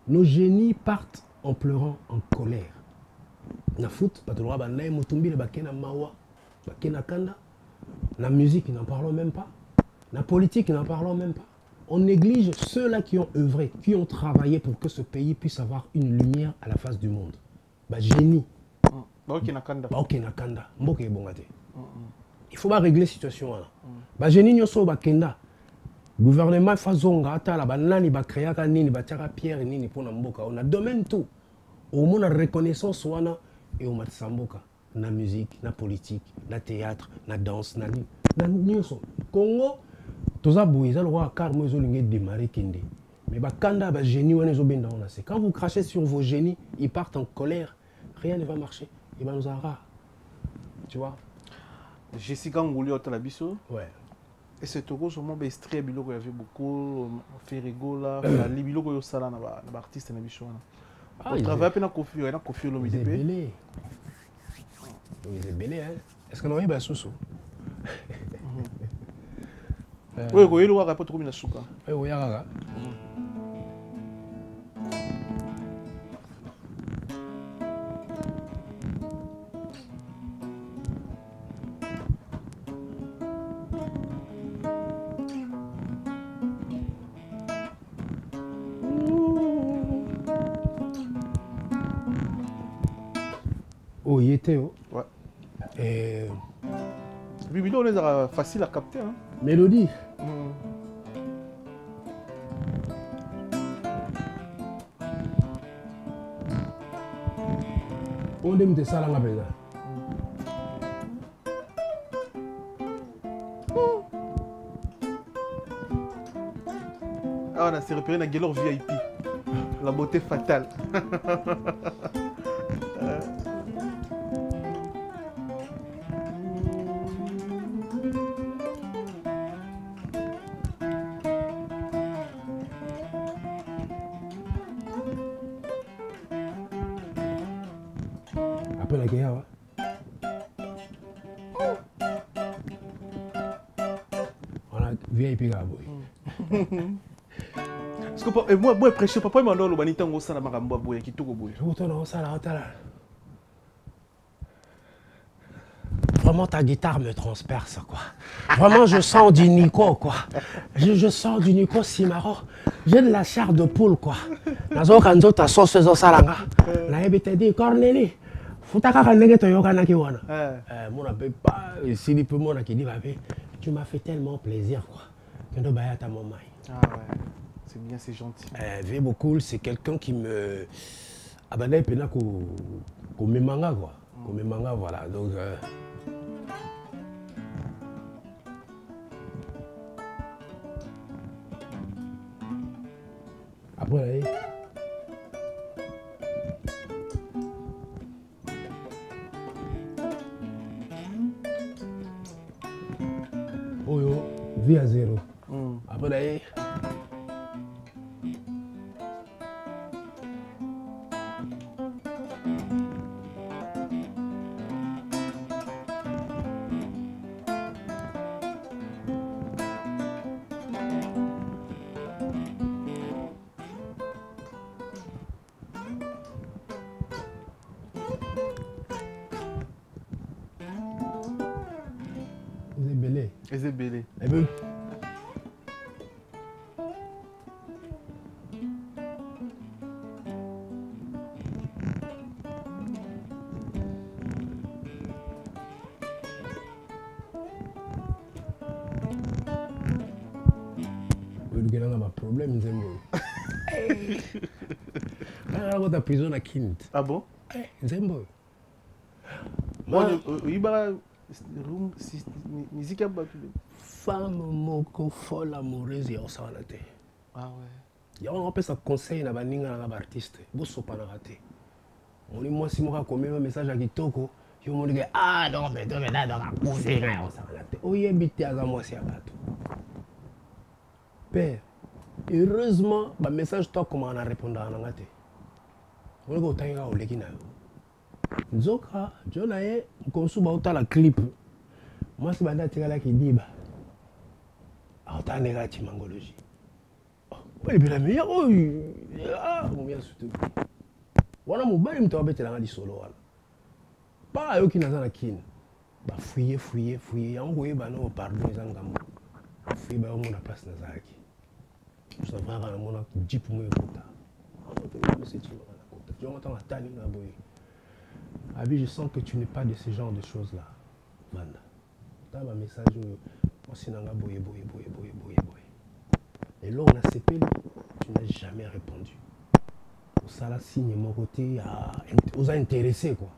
Nos génies partent en pleurant, en colère. Na foot, na musique, n'en parlons même pas. Na politique, n'en parlons même pas. On néglige ceux-là qui ont œuvré, qui ont travaillé pour que ce pays puisse avoir une lumière à la face du monde. Génie. Il faut pas régler la situation. Génie nyoso bakenda. Gouvernement fazonga atala banani ba créaka nini ba tiaka pierre nini pona mboka. On a domaine tout. Au moins la reconnaissance wana et au matsamboka na musique, na politique, na théâtre, na danse, na nyoso. Congo toza bouiza le roi car mozo lingue démarrer kende. Mais bakanda ba génie wana zo benda on a c'est quand vous crachez sur vos génies, ils partent en colère, rien ne va marcher. Et ben nous aura. Tu vois? Jessica Ngouli au Talabiso. Ouais. Et c'est au gros moment extrait biloko il y avait beaucoup Ferrigo là, la biloko yo sala na ba artiste na biso na. On travaille pe na Kofi Olomide. Ils est belé hein. Est-ce que nous avons sousou? Oui, oui, le roi pas trop na souka. Oui, oui, gaga. Oh, il était oh. Ouais. Et puis on est facile à capter hein. Mélodie. On aime de ça là bas. Ah on a s'est repéré dans Galore VIP. La beauté fatale. Après la guerre, on a VIP Gaboui. Parce que moi prêcher papa m'a donné le banitango ça na makambo boye kitoko boye. Vraiment, ta guitare me transperce, quoi. Vraiment, je sens du Nico, quoi. Je sens du Nico Simaro. J'ai de la chair de poule, quoi. Nazo kanzo ta sauce zo salanga. Na ebite di Cornélie. Futaka kanege to yoka na kiwana. Mon appelle pas si peu mon qui dit tu m'as fait tellement plaisir, quoi. Que de baya ta maman. Ah ouais. C'est bien, c'est gentil. Vébo Cool, c'est quelqu'un qui me abandonne pena ko me manga, quoi. Ko me manga, voilà. Donc après, oh yo, vie à zéro. Après, Ezebele. Eh ben, Il y a un problème. Il y a prison à Kint. Ah bon? Zembo. Femme moko folle amoureuse ya osala te. Ah ouais. Ya on appelle ça conseil na baninga na artiste. Bo sopa na raté. On lui moi si moi comme un message à kitoko, yo mo dire ah donc mais donc là dans la pousser là osala te. Oyebite aza moi si abato. Père, heureusement ba message toi comment on a répondu à ngate. On go tanga o lekina. Nzoka, jona ye konsu ba utala clip. Moi si banda tingala ki diba. Autane ga chimangologie. Oh, il est meilleur. Oh, ah, on vient surtout. Wana mobali mto abetela nga di solo wala. Pas yo ki nazana kin. Ba fouiller. Yango yeba no pardon ezangamu. Fouiller ba mo na place nazaki. Je sais pas vraiment na jeep mo yota. C'est tu na kota. Je m'entends à tani na boy. Abi, je sens que tu n'es pas de ce genre de choses là. Banda. T'as un message aussi dans la boy. Et là on a CP, tu n'as jamais répondu. Ça là signe mon côté aux intéressés quoi.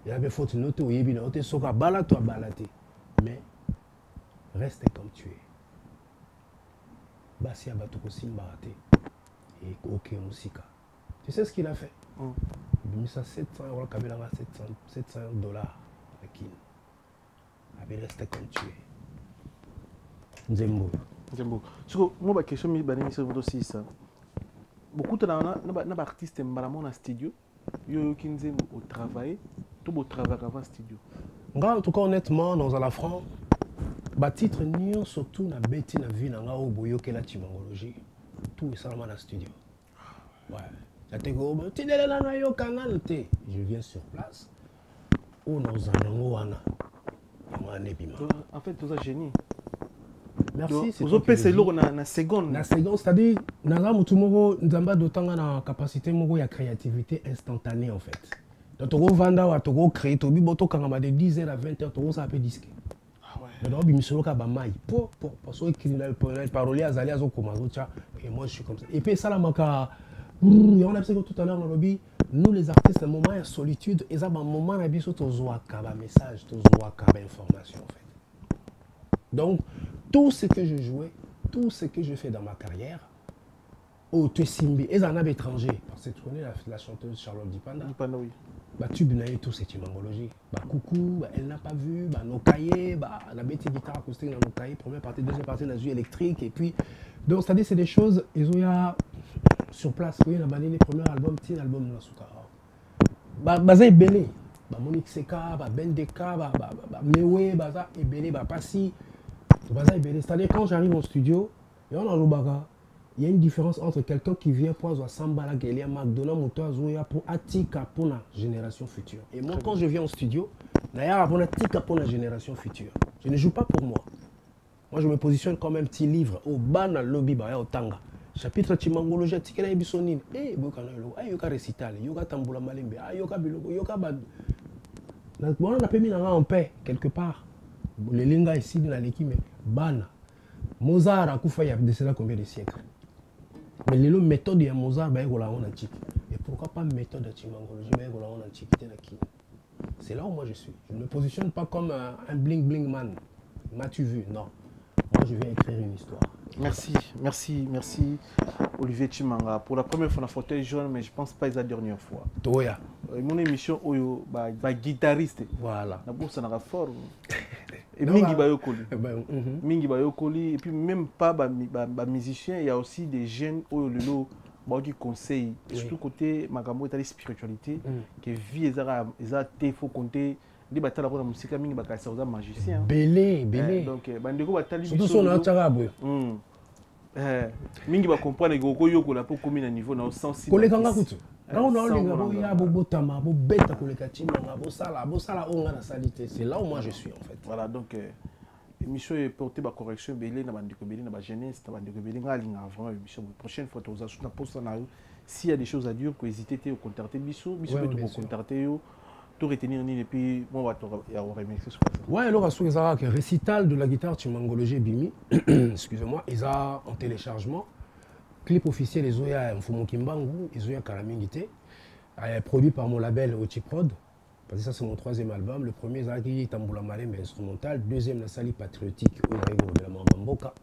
Il y avait faute note au yébina, au soka bala toi balaté. Mais reste comme tu es. Basi abatoko simbaraté. Et ok musika. Tu sais ce qu'il a fait? Il a mis ça 700 euros, Kabila 700 $. Qui avait resté comme tu es. Nzembo. Moi, ma question c'est aussi ça. Beaucoup d'artistes sont en studio. Ils sont au travail. Tout au travail avant studio. En tout cas, honnêtement, dans la France, le titre Nyon, surtout na beti na vie na nga oboyo ke la timangologie. Tout est seulement dans le studio. Ouais. Je viens sur place. Où nous allons en fait, tu es génie. Merci. Vous avez passé l'eau na seconde. Na seconde, c'est-à-dire, nous avons une capacité de créativité instantanée en fait. Donc, tu vas créer, tu vas de 10h à 20h, tu vas faire disque. Donc, tu vas faire maille. Parce que parolier azali azokoma et moi je suis comme ça. Et puis ça là on a dit tout à l'heure nous les artistes, un moment de solitude, et ça un moment où on a un message, une information en fait. Donc, tout ce que je jouais, tout ce que je fais dans ma carrière, au Tessimbi, et en a étranger, parce que tu connais la chanteuse Charlotte Dipanda. Oui. Bah, tu connais tout, c'est timangologie. Bah, coucou, bah, elle n'a pas vu, bah, nos cahiers, bah, la bête guitare acoustique dans nos cahiers, première partie, deuxième partie, la jus électrique, et puis. Donc, c'est-à-dire, c'est des choses, ils ont sur place, oui, on a les premiers albums, petit album dans Souka. Bah, ça est belé. Bah, Monique Seka, bah, Ben Deka, bah, Mewe, bah, ça est belé, bah, Passi. Bah, ça est belé. C'est-à-dire, quand j'arrive au studio, et on a l'Obaga, il y a une différence entre quelqu'un qui vient pour avoir Sambala, Gelia, McDonald's, Motoazoya, pour Atika pour la génération future. Et moi, quand je viens au studio, d'ailleurs, pour Atika pour la génération future. Je ne joue pas pour moi. Moi, je me positionne comme un petit livre au Bana Lobby, au Tanga. Chapitre Timangologie, Tikela Ebisonine. Eh, Bokanalo, Ayoka Recital, Yoka Tamboula Malembe, Ayoka Biloko, Yoka Bad. On a mis en paix, quelque part. Les lingas ici, dans l'équipe, mais Bana. Mozart a Koufa, il y a de cela combien de siècles? Mais les méthodes de Mozart, ben, on a en antique. Et pourquoi pas méthode de Timangologie, ben, on a en antiquité. C'est là où moi je suis. Je ne me positionne pas comme un bling-bling man. M'as-tu vu? Non. Moi, je viens écrire une histoire. Merci, Olivier Chimanga. Pour la première fois, on a fauteuil jaune, mais je ne pense pas que c'est la dernière fois. Toya. Mon émission, guitariste. Voilà. La bourse, on a fort. Et Mingi Bayokoli. Et puis, même pas musicien, il y a aussi des jeunes qui conseillent. Surtout côté Magambo et la spiritualité, qui vit et faut compter. Les batailles de la musique, mingi bakasa aux magiciens. Belé. Donc, bandeko batali biso. Surtout son atarabe. Mingi ba comprendre que goko yoko la pour combien niveau na sensible. Kolekanga kutu. Là on a linga bo ya bo botama bo beta koleka chimanga bo sala onga na salité. C'est là où moi je suis en fait. Voilà donc émission est portée par correction belé na bandeko belé na ba jeunesse na bandeko belé nga linga vraiment émission prochaine fois toza sur na poste na s'il y a des choses à dire que hésitez à contacter biso peut contacter yo. tout retenir ni et puis moi il y a remixer sur ça. Ouais, alors à ce moment-là, récital de la guitare Chimangologie Bimi, excusez-moi, ils ont en téléchargement clip officiel les Oya Mfumo Kimbangu, ils ont Kalamingité, produit par mon label Ochiprod. Parce que ça c'est mon 3e album. Le premier c'est Tamboula Marimbe instrumental, deuxième la sali patriotique où il y a Mboka,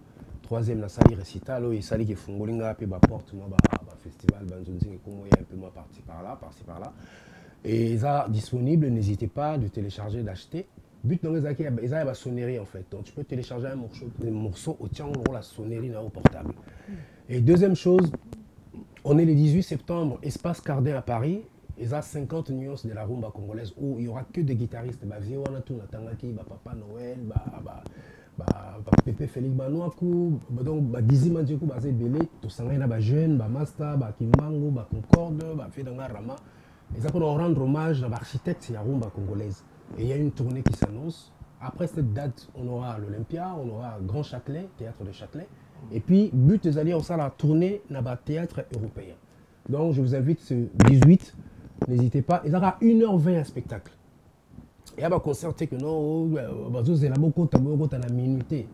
troisième la sali récital où il sali qui fungolinga puis ba porte moi ba festival banzonzi comme il y a un peu moi parti par là. Et ils sont disponibles, n'hésitez pas de télécharger, d'acheter. But dans les acquis, ils ont la sonnerie en fait. Donc tu peux télécharger un morceau au tien la sonnerie au portable. Et deuxième chose, on est le 18 septembre, Espace Cardin à Paris. Ils ont 50 nuances de la rumba congolaise où il n'y aura que des guitaristes. Papa Noël, Pepe Félix Banouakou, donc Gizi Mandjekou, Belé, Tosangana, Jeune, Master, Kimbango, Concorde, Fedanga Rama. Ils vont rendre hommage à l'architecte de la rumba congolaise. Et il y a une tournée qui s'annonce. Après cette date, on aura l'Olympia, on aura Grand Châtelet, Théâtre de Châtelet. Et puis, but des alliés, on sera la tournée dans le théâtre européen. Donc, je vous invite ce 18. N'hésitez pas. Il y aura 1h20 un spectacle. Et il y a un concert que non, c'est la minute.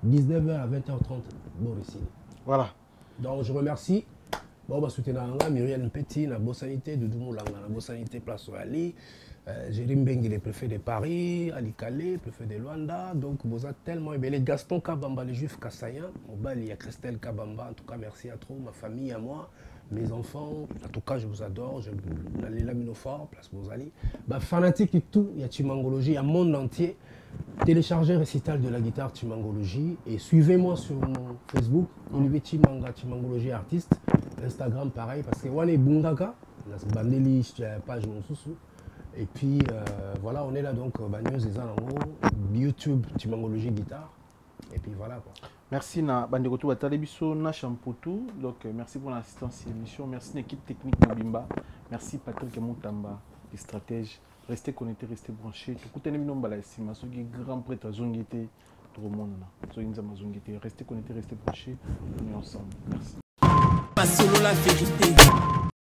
19h à 20h30. Bon, ici. Voilà. Donc, je remercie. Bon, soutenir Muriel Petit, la Bossanité, de Doumoulanga, la Bossanité, Place Oali. Jérim Bengue, le préfet de Paris, Ali Calais, préfet de Luanda. Donc, vous êtes tellement aimé. Gaston Kabamba, les Juifs Kassayan. Il y a Christelle Kabamba. En tout cas, merci à trop, ma famille, à moi. Mes enfants, en tout cas, je vous adore. Je les Laminofort, Place Bozali. Fanatique et tout, il y a Chimangologie, il y a le monde entier. Téléchargez récital de la guitare Chimangologie et suivez-moi sur mon Facebook, Olivier Chimanga, Chimangologie artiste. Instagram, pareil, parce que on est Bungaka, la page Monsousou. Et puis voilà, on est là donc, Bagneuse et Zalango, YouTube, Chimangologie guitare. Et puis voilà quoi. Merci na Bandekoto Batalebiso na Champotou. Donc merci pour l'assistance à l'émission. Merci l'équipe technique Nabimba. Merci Patrick Moutamba, les stratèges. Restez connectés, restez branchés. Tout le monde est là. Soyez grand prêtre à Zongité. Tout le monde là. Restez connectés, restez branchés. On est ensemble. Merci. Pas solo la vérité.